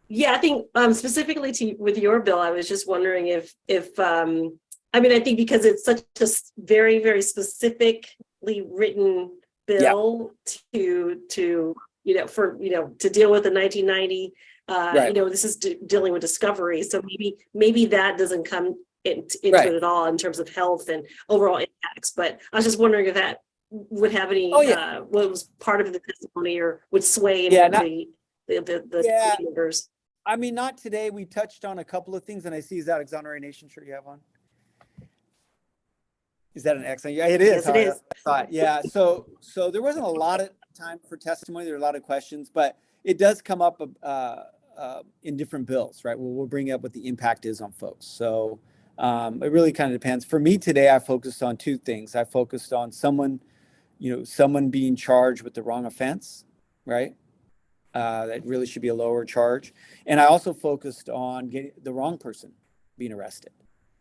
[SPEAKER 1] Yeah, I think specifically with your bill, I was just wondering if I think because it's such a very, very specifically written bill to deal with the 1990,
[SPEAKER 2] Right.
[SPEAKER 1] This is dealing with discovery. So maybe that doesn't come into
[SPEAKER 2] Right.
[SPEAKER 1] it at all in terms of health and overall impacts. But I was just wondering if that would have any, what was part of the testimony or would sway any of the members.
[SPEAKER 2] I mean, not today. We touched on a couple of things, and I see, is that exoneration shirt you have on? Is that an excellent? Yeah, it is.
[SPEAKER 1] Yes, it is.
[SPEAKER 2] I thought, yeah. So there wasn't a lot of time for testimony. There were a lot of questions, but it does come up in different bills, right? We'll bring up what the impact is on folks. So it really kind of depends. For me today, I focused on 2 things. I focused on someone being charged with the wrong offense, right? That really should be a lower charge. And I also focused on getting the wrong person being arrested.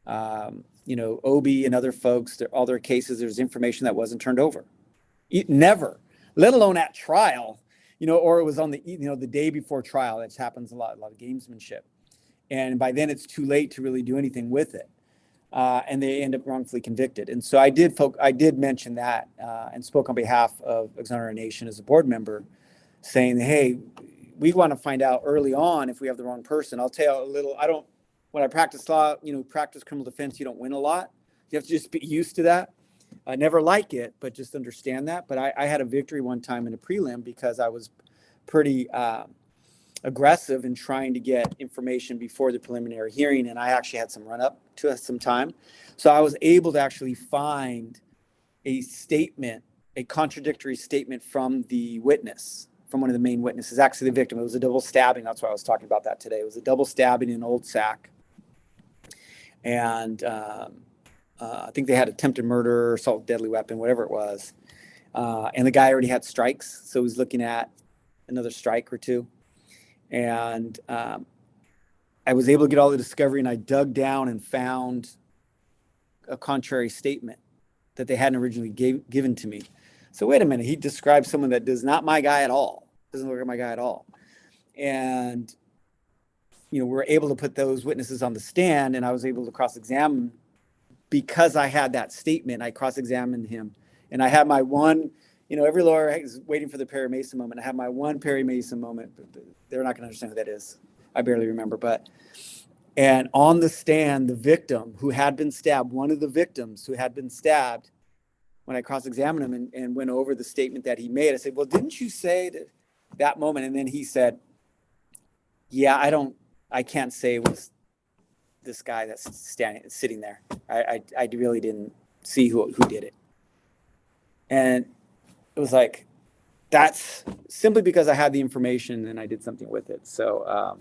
[SPEAKER 2] Obi and other folks, all their cases, there's information that wasn't turned over. Never, let alone at trial, or it was on the day before trial. That happens a lot of gamesmanship. And by then it's too late to really do anything with it. And they end up wrongfully convicted. And so I did mention that and spoke on behalf of Exonerate Nation as a board member, saying, hey, we want to find out early on if we have the wrong person. I'll tell you a little, when I practice law, practice criminal defense, you don't win a lot. You have to just be used to that. I never like it, but just understand that. But I had a victory one time in a prelim because I was pretty aggressive in trying to get information before the preliminary hearing. And I actually had some run up to some time. So I was able to actually find a statement, a contradictory statement from the witness, from one of the main witnesses, actually the victim. It was a double stabbing. That's why I was talking about that today. It was a double stabbing in Old Sac. And I think they had attempted murder, assault with deadly weapon, whatever it was. And the guy already had strikes. So he was looking at another strike or two. And I was able to get all the discovery, and I dug down and found a contrary statement that they hadn't originally given to me. So wait a minute, he described someone that does not my guy at all, doesn't look like my guy at all. And, we're able to put those witnesses on the stand, and I was able to cross-examine because I had that statement. I cross-examined him, and I had my one, every lawyer is waiting for the Perry Mason moment. I had my one Perry Mason moment, but they're not going to understand who that is. I barely remember, and on the stand, the victim who had been stabbed, one of the victims who had been stabbed, when I cross-examined him and went over the statement that he made, I said, well, didn't you say that moment? And then he said, yeah, I can't say it was this guy that's sitting there. I really didn't see who did it. And it was like, that's simply because I had the information and I did something with it. So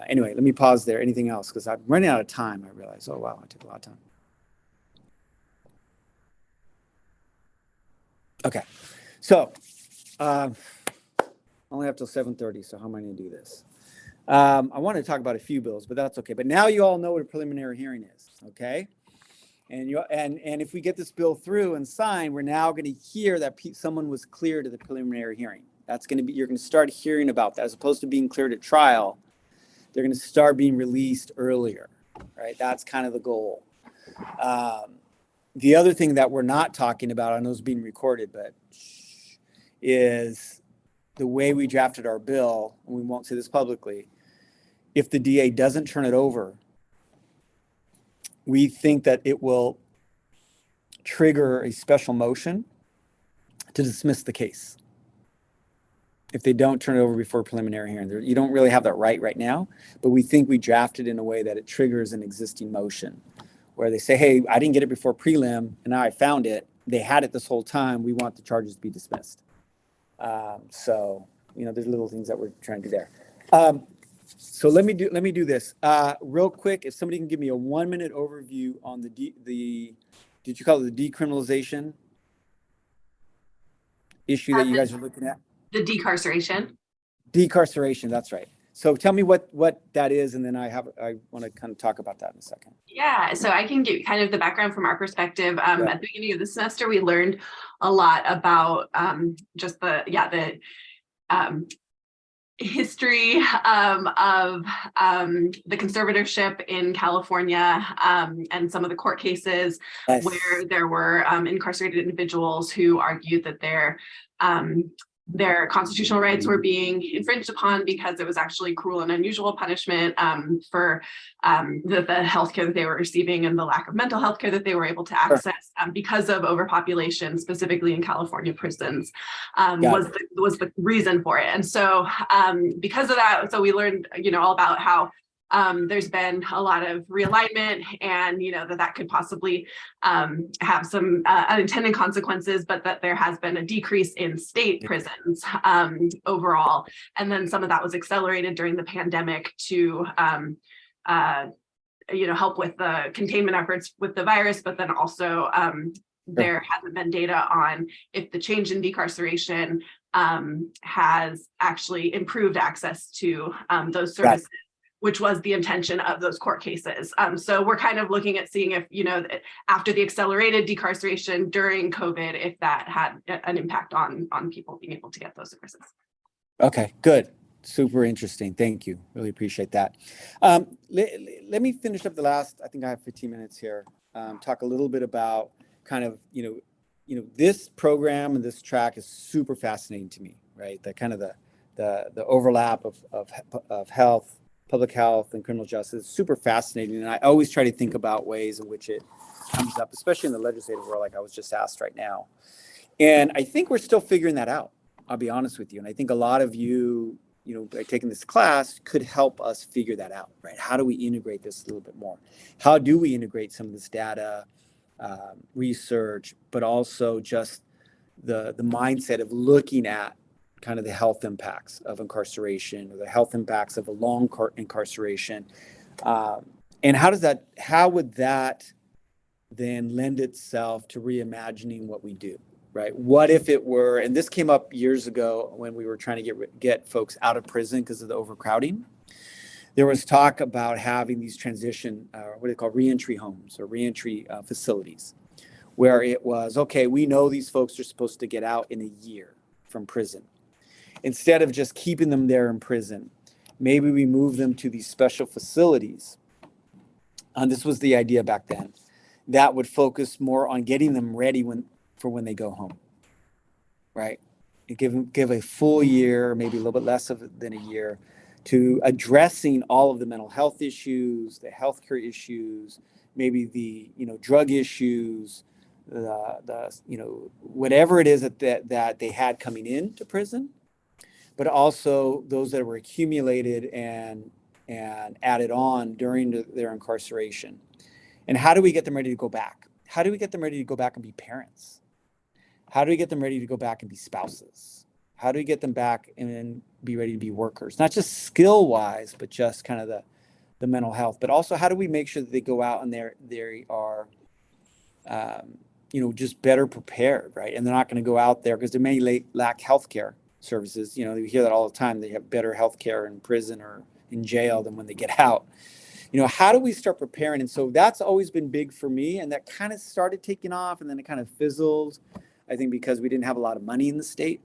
[SPEAKER 2] anyway, let me pause there. Anything else? Because I'm running out of time. I realized, oh, wow, I took a lot of time. Okay, so I only have till 7:30, so how am I going to do this? I want to talk about a few bills, but that's okay. But now you all know what a preliminary hearing is, okay? And if we get this bill through and signed, we're now going to hear that someone was cleared at the preliminary hearing. That's going to be, you're going to start hearing about that, as opposed to being cleared at trial. They're going to start being released earlier, right? That's kind of the goal. The other thing that we're not talking about, I know it's being recorded, but is the way we drafted our bill, and we won't say this publicly, if the DA doesn't turn it over, we think that it will trigger a special motion to dismiss the case. If they don't turn it over before preliminary hearing, you don't really have that right now, but we think we drafted in a way that it triggers an existing motion where they say, hey, I didn't get it before prelim, and now I found it. They had it this whole time. We want the charges to be dismissed. So, there's little things that we're trying to do there. So let me do this real quick. If somebody can give me a 1-minute overview on did you call it the decriminalization issue that you guys are looking at?
[SPEAKER 6] The decarceration.
[SPEAKER 2] Decarceration, that's right. So tell me what that is, and then I want to kind of talk about that in a second.
[SPEAKER 6] Yeah, so I can give kind of the background from our perspective. At the beginning of the semester, we learned a lot about just the history of the conservatorship in California and some of the court cases where there were incarcerated individuals who argued that their constitutional rights were being infringed upon because it was actually cruel and unusual punishment for the healthcare that they were receiving and the lack of mental health care that they were able to access because of overpopulation, specifically in California prisons, was the reason for it. And so because of that, so we learned, all about how there's been a lot of realignment and, that could possibly have some unintended consequences, but that there has been a decrease in state prisons overall. And then some of that was accelerated during the pandemic to, help with the containment efforts with the virus, but then also there hasn't been data on if the change in decarceration has actually improved access to those services. Right. Which was the intention of those court cases. So we're kind of looking at seeing if, after the accelerated decarceration during COVID, if that had an impact on people being able to get those services.
[SPEAKER 2] Okay, good. Super interesting. Thank you. Really appreciate that. Let me finish up the last, I think I have 15 minutes here. Talk a little bit about kind of, this program and this track is super fascinating to me, right? The kind of the overlap of health, public health and criminal justice is super fascinating. And I always try to think about ways in which it comes up, especially in the legislative world, like I was just asked right now. And I think we're still figuring that out. I'll be honest with you. And I think a lot of you, by taking this class could help us figure that out, right? How do we integrate this a little bit more? How do we integrate some of this data, research, but also just the mindset of looking at kind of the health impacts of incarceration or the health impacts of a long incarceration. And how would that then lend itself to reimagining what we do? Right? What if it were, and this came up years ago when we were trying to get folks out of prison because of the overcrowding. There was talk about having these transition, what they call reentry homes or reentry facilities, where it was, okay, we know these folks are supposed to get out in a year from prison. Instead of just keeping them there in prison, maybe we move them to these special facilities. And this was the idea back then, that would focus more on getting them ready for when they go home, right? Give a full year, maybe a little bit less than a year, to addressing all of the mental health issues, the healthcare issues, maybe the drug issues, the whatever it is that they had coming into prison, but also those that were accumulated and added on during their incarceration. And how do we get them ready to go back? How do we get them ready to go back and be parents? How do we get them ready to go back and be spouses? How do we get them back and be ready to be workers? Not just skill-wise, but just kind of the mental health. But also, how do we make sure that they go out and they are, just better prepared, right? And they're not going to go out there because they may lack healthcare services. You hear that all the time. They have better healthcare in prison or in jail than when they get out. How do we start preparing? And so that's always been big for me. And that kind of started taking off and then it kind of fizzled, I think, because we didn't have a lot of money in the state.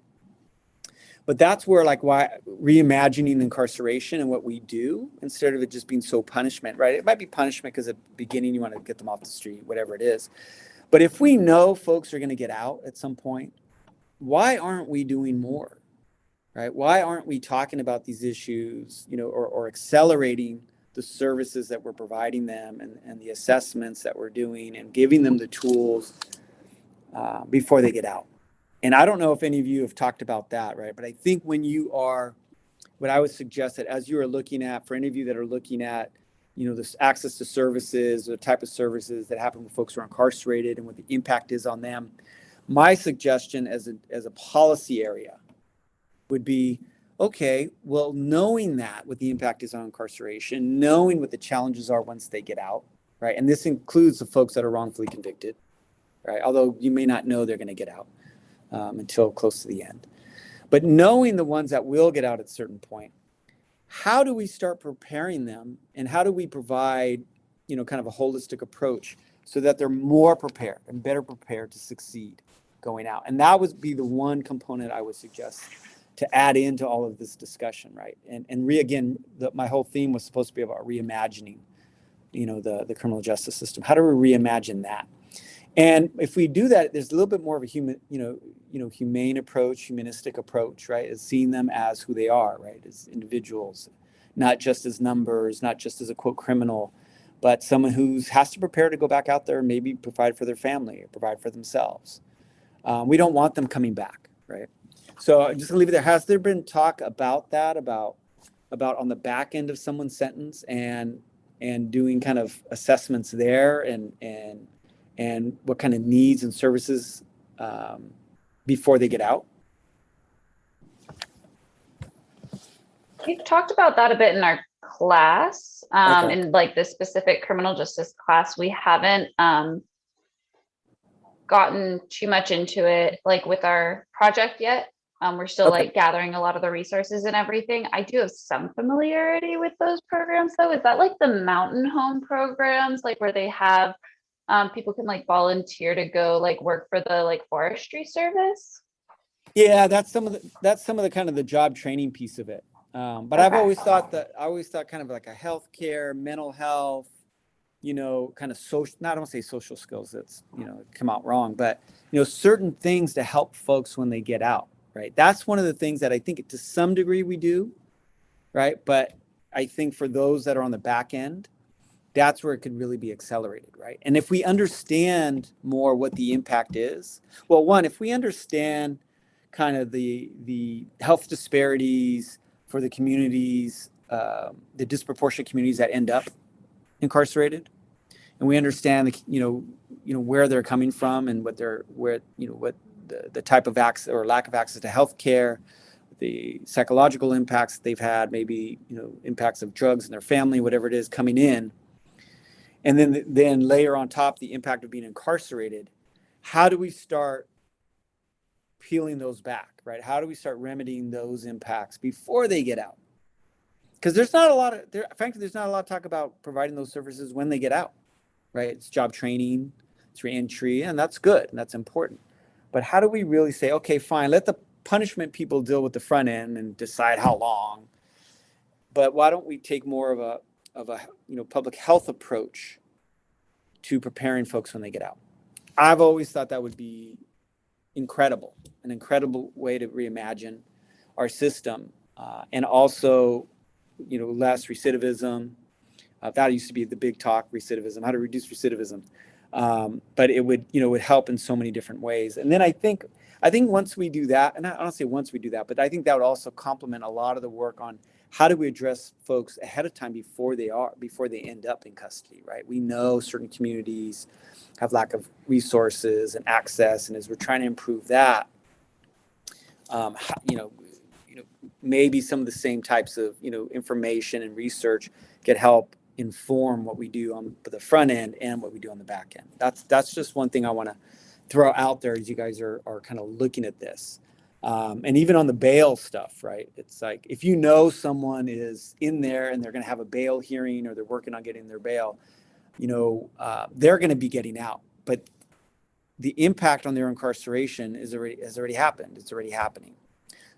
[SPEAKER 2] But that's where why reimagining incarceration and what we do, instead of it just being so punishment, right? It might be punishment because at the beginning you want to get them off the street, whatever it is. But if we know folks are going to get out at some point, why aren't we doing more, right? Why aren't we talking about these issues, or accelerating the services that we're providing them and the assessments that we're doing and giving them the tools before they get out? And I don't know if any of you have talked about that, right? But I think what I would suggest that as you are looking at, for any of you that are looking at, this access to services, the type of services that happen when folks are incarcerated and what the impact is on them, my suggestion as a policy area would be, okay, well, knowing that what the impact is on incarceration, knowing what the challenges are once they get out, right? And this includes the folks that are wrongfully convicted, right? Although you may not know they're going to get out until close to the end. But knowing the ones that will get out at a certain point, how do we start preparing them and how do we provide, kind of a holistic approach so that they're more prepared and better prepared to succeed going out? And that would be the one component I would suggest to add into all of this discussion, right? My whole theme was supposed to be about reimagining, the criminal justice system. How do we reimagine that? And if we do that, there's a little bit more of a humane approach, humanistic approach, right? Is seeing them as who they are, right? As individuals, not just as numbers, not just as a quote criminal, but someone who has to prepare to go back out there and maybe provide for their family or provide for themselves. We don't want them coming back, right? So I'm just gonna leave it there. Has there been talk about that, about on the back end of someone's sentence and doing kind of assessments there and what kind of needs and services before they get out?
[SPEAKER 7] We've talked about that a bit in our class,
[SPEAKER 2] Okay.
[SPEAKER 7] in the specific criminal justice class. We haven't gotten too much into it with our project yet. We're still
[SPEAKER 2] Okay.
[SPEAKER 7] gathering a lot of the resources and everything. I do have some familiarity with those programs though. Is that the mountain home programs, where they have people can volunteer to go work for the forestry service?
[SPEAKER 2] Yeah, that's some of the kind of the job training piece of it. But I've
[SPEAKER 7] Okay.
[SPEAKER 2] always thought kind of like a healthcare, mental health, kind of social, not, I don't want to say social skills, that's, come out wrong, but, certain things to help folks when they get out, right? That's one of the things that I think to some degree we do, right? But I think for those that are on the back end, that's where it could really be accelerated, right? And if we understand more what the impact is, well, one, if we understand kind of the health disparities for the communities, the disproportionate communities that end up incarcerated, and we understand where they're coming from and what the type of access or lack of access to healthcare, the psychological impacts they've had, maybe impacts of drugs in their family, whatever it is coming in, and then layer on top the impact of being incarcerated. How do we start peeling those back, right? How do we start remedying those impacts before they get out? Because there's not a lot of talk about providing those services when they get out, right? It's job training, it's reentry, and that's good and that's important. But how do we really say, okay, fine, let the punishment people deal with the front end and decide how long, but why don't we take more of a public health approach to preparing folks when they get out? I've always thought that would be an incredible way to reimagine our system, and also less recidivism. That used to be the big talk, recidivism, how to reduce recidivism. But it would help in so many different ways. And then I think once we do that, and I don't say once we do that, but I think that would also complement a lot of the work on how do we address folks ahead of time before they end up in custody, right? We know certain communities have lack of resources and access, and as we're trying to improve that, maybe some of the same types of information and research could help inform what we do on the front end and what we do on the back end. That's just one thing I want to throw out there as you guys are kind of looking at this. And even on the bail stuff, right? It's like, if someone is in there and they're going to have a bail hearing or they're working on getting their bail, they're going to be getting out. But the impact on their incarceration has already happened. It's already happening.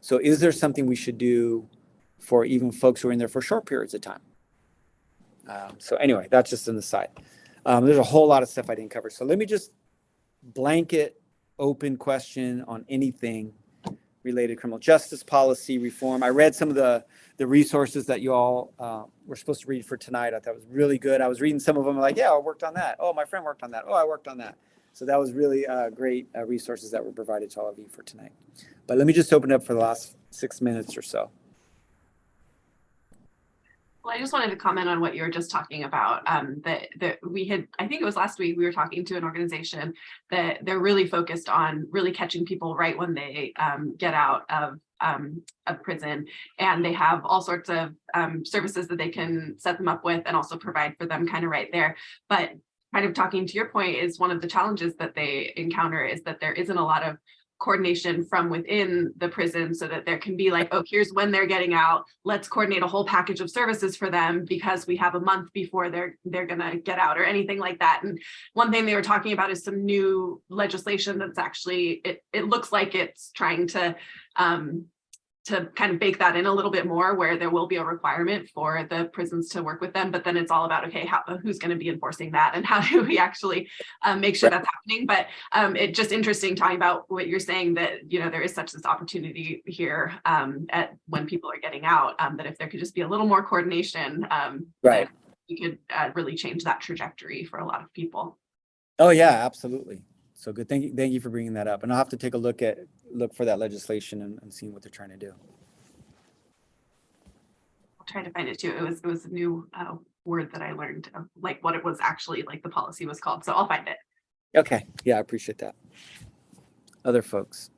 [SPEAKER 2] So is there something we should do for even folks who are in there for short periods of time? So anyway, that's just an aside. There's a whole lot of stuff I didn't cover. So let me just blanket open question on anything related to criminal justice policy reform. I read some of the resources that you all were supposed to read for tonight. I thought it was really good. I was reading some of them like, yeah, I worked on that. Oh, my friend worked on that. Oh, I worked on that. So that was really great resources that were provided to all of you for tonight. But let me just open up for the last 6 minutes or so.
[SPEAKER 6] Well, I just wanted to comment on what you were just talking about. That we had, I think it was last week, we were talking to an organization that they're really focused on really catching people right when they get out of prison, and they have all sorts of services that they can set them up with and also provide for them kind of right there. But kind of talking to your point, is one of the challenges that they encounter is that there isn't a lot of coordination from within the prison, so that there can be like, oh, here's when they're getting out, let's coordinate a whole package of services for them because we have a month before they're gonna get out, or anything like that. And one thing they were talking about is some new legislation that's actually, it looks like it's trying to kind of bake that in a little bit more, where there will be a requirement for the prisons to work with them, but then it's all about, okay, who's going to be enforcing that, and how do we actually make sure that's happening? But it's just interesting talking about what you're saying, that there is such this opportunity here at when people are getting out, that if there could just be a little more coordination,
[SPEAKER 2] right,
[SPEAKER 6] we could really change that trajectory for a lot of people.
[SPEAKER 2] Oh yeah, absolutely. So good. Thank you for bringing that up. And I'll have to take a look for that legislation and seeing what they're trying to do.
[SPEAKER 6] I'll try to find it too. It was a new word that I learned, like what it was actually, like the policy was called. So I'll find it.
[SPEAKER 2] Okay. Yeah, I appreciate that. Other folks.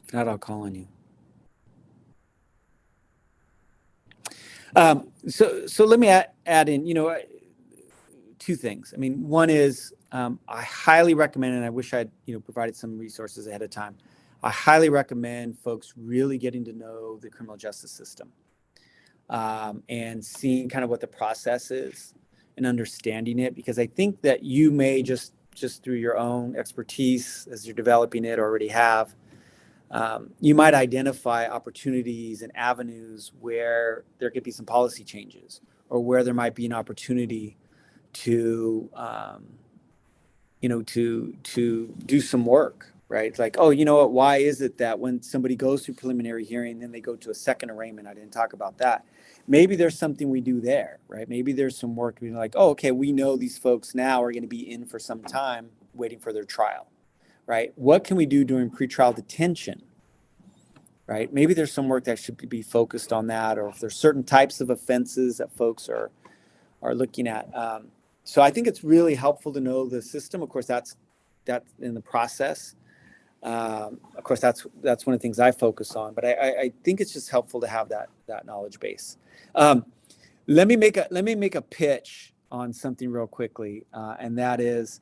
[SPEAKER 2] If not, I'll call on you. So let me add in, two things. I mean, one is I highly recommend, and I wish I'd provided some resources ahead of time. I highly recommend folks really getting to know the criminal justice system, and seeing kind of what the process is and understanding it, because I think that you may just just through your own expertise as you're developing it, or already have, you might identify opportunities and avenues where there could be some policy changes, or where there might be an opportunity to, to do some work, right? Like, oh, you know what? Why is it that when somebody goes through preliminary hearing, then they go to a second arraignment? I didn't talk about that. Maybe there's something we do there, right? Maybe there's some work being like, oh, okay, we know these folks now are going to be in for some time waiting for their trial, right? What can we do during pretrial detention, right? Maybe there's some work that should be focused on that, or if there's certain types of offenses that folks are looking at. So I think it's really helpful to know the system. Of course, that's in the process. Of course, that's one of the things I focus on. But I think it's just helpful to have that knowledge base. Let me make a pitch on something real quickly, and that is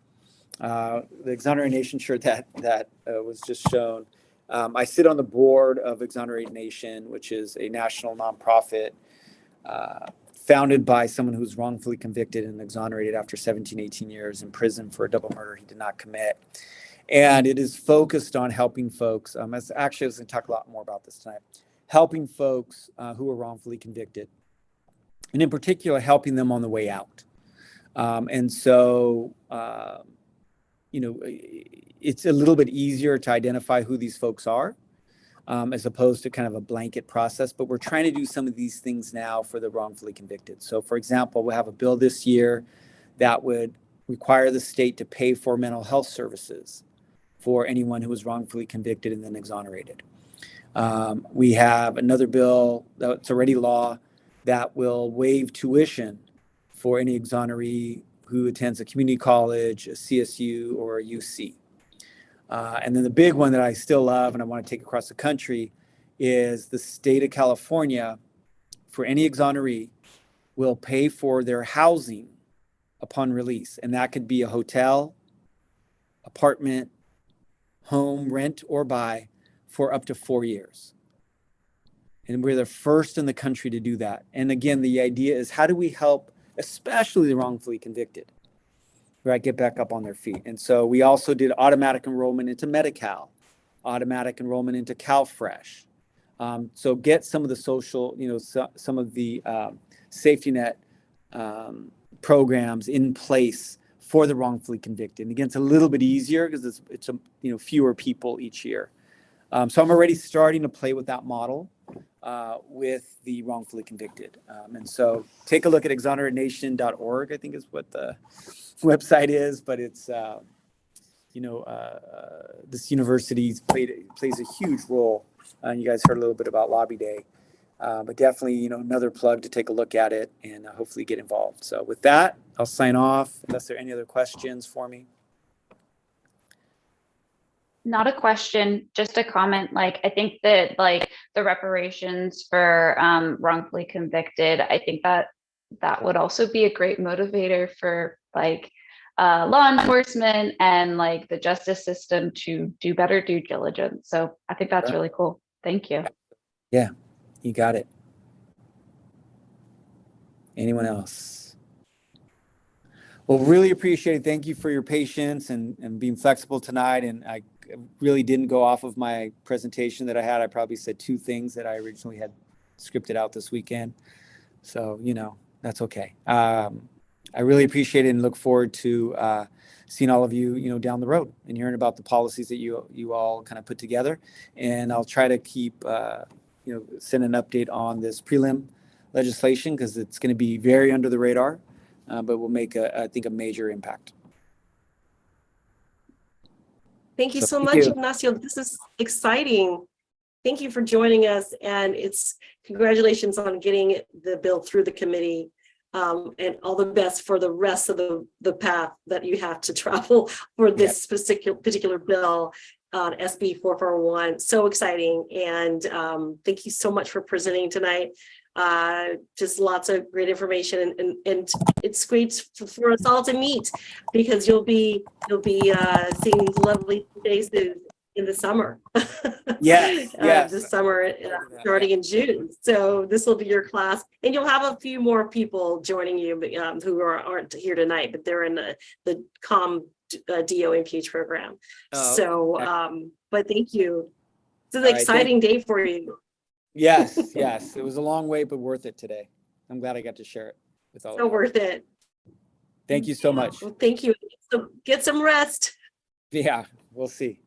[SPEAKER 2] the Exonerate Nation shirt that was just shown. I sit on the board of Exonerate Nation, which is a national nonprofit founded by someone who's wrongfully convicted and exonerated after 17, 18 years in prison for a double murder he did not commit. And it is focused on helping folks, I was going to talk a lot more about this tonight, helping folks who are wrongfully convicted, and in particular, helping them on the way out. And so, it's a little bit easier to identify who these folks are, as opposed to kind of a blanket process. But we're trying to do some of these things now for the wrongfully convicted. So, for example, we'll have a bill this year that would require the state to pay for mental health services for anyone who was wrongfully convicted and then exonerated. We have another bill that's already law that will waive tuition for any exoneree who attends a community college, a CSU, or a UC. And then the big one that I still love and I want to take across the country is the state of California, for any exoneree, will pay for their housing upon release. And that could be a hotel, apartment, home, rent or buy, for up to 4 years. And we're the first in the country to do that. And again, the idea is, how do we help, especially the wrongfully convicted, right, get back up on their feet? And so we also did automatic enrollment into Medi-Cal, automatic enrollment into CalFresh. So get some of the social, some of the safety net programs in place for the wrongfully convicted. And again, it's a little bit easier because it's fewer people each year. So I'm already starting to play with that model with the wrongfully convicted. And so take a look at exoneratenation.org, I think is what the website is, but it's, this university plays a huge role. You guys heard a little bit about Lobby Day, but definitely, another plug to take a look at it and hopefully get involved. So with that, I'll sign off unless there are any other questions for me.
[SPEAKER 7] Not a question, just a comment. I think that the reparations for wrongfully convicted, I think that would also be a great motivator for law enforcement and the justice system to do better due diligence. So I think that's really cool. Thank you.
[SPEAKER 2] Yeah, you got it. Anyone else? Well, really appreciate it. Thank you for your patience and being flexible tonight. And I really didn't go off of my presentation that I had. I probably said 2 things that I originally had scripted out this weekend. So, that's okay. I really appreciate it and look forward to seeing all of you, down the road and hearing about the policies that you all kind of put together. And I'll try to keep, send an update on this prelim legislation because it's going to be very under the radar, but will make, I think, a major impact.
[SPEAKER 1] Thank you so
[SPEAKER 2] Thank
[SPEAKER 1] much,
[SPEAKER 2] you.
[SPEAKER 1] Ignacio. This is exciting. Thank you for joining us, and congratulations on getting the bill through the committee, and all the best for the rest of the path that you have to travel for this particular bill, SB 441. So exciting, and thank you so much for presenting tonight. Just lots of great information, and it's great for us all to meet because you'll be seeing lovely faces in the summer.
[SPEAKER 2] Yes.
[SPEAKER 1] This summer, starting in June. So this will be your class, and you'll have a few more people joining you who aren't here tonight, but they're in the COM DO MPH program.
[SPEAKER 2] Oh,
[SPEAKER 1] So, but thank you. It's an
[SPEAKER 2] All right, thank-
[SPEAKER 1] exciting day for you.
[SPEAKER 2] Yes, yes. It was a long way, but worth it today. I'm glad I got to share it with all
[SPEAKER 1] So
[SPEAKER 2] of you.
[SPEAKER 1] worth it.
[SPEAKER 2] Thank you so much.
[SPEAKER 1] Well, thank you. So get some rest.
[SPEAKER 2] Yeah, we'll see.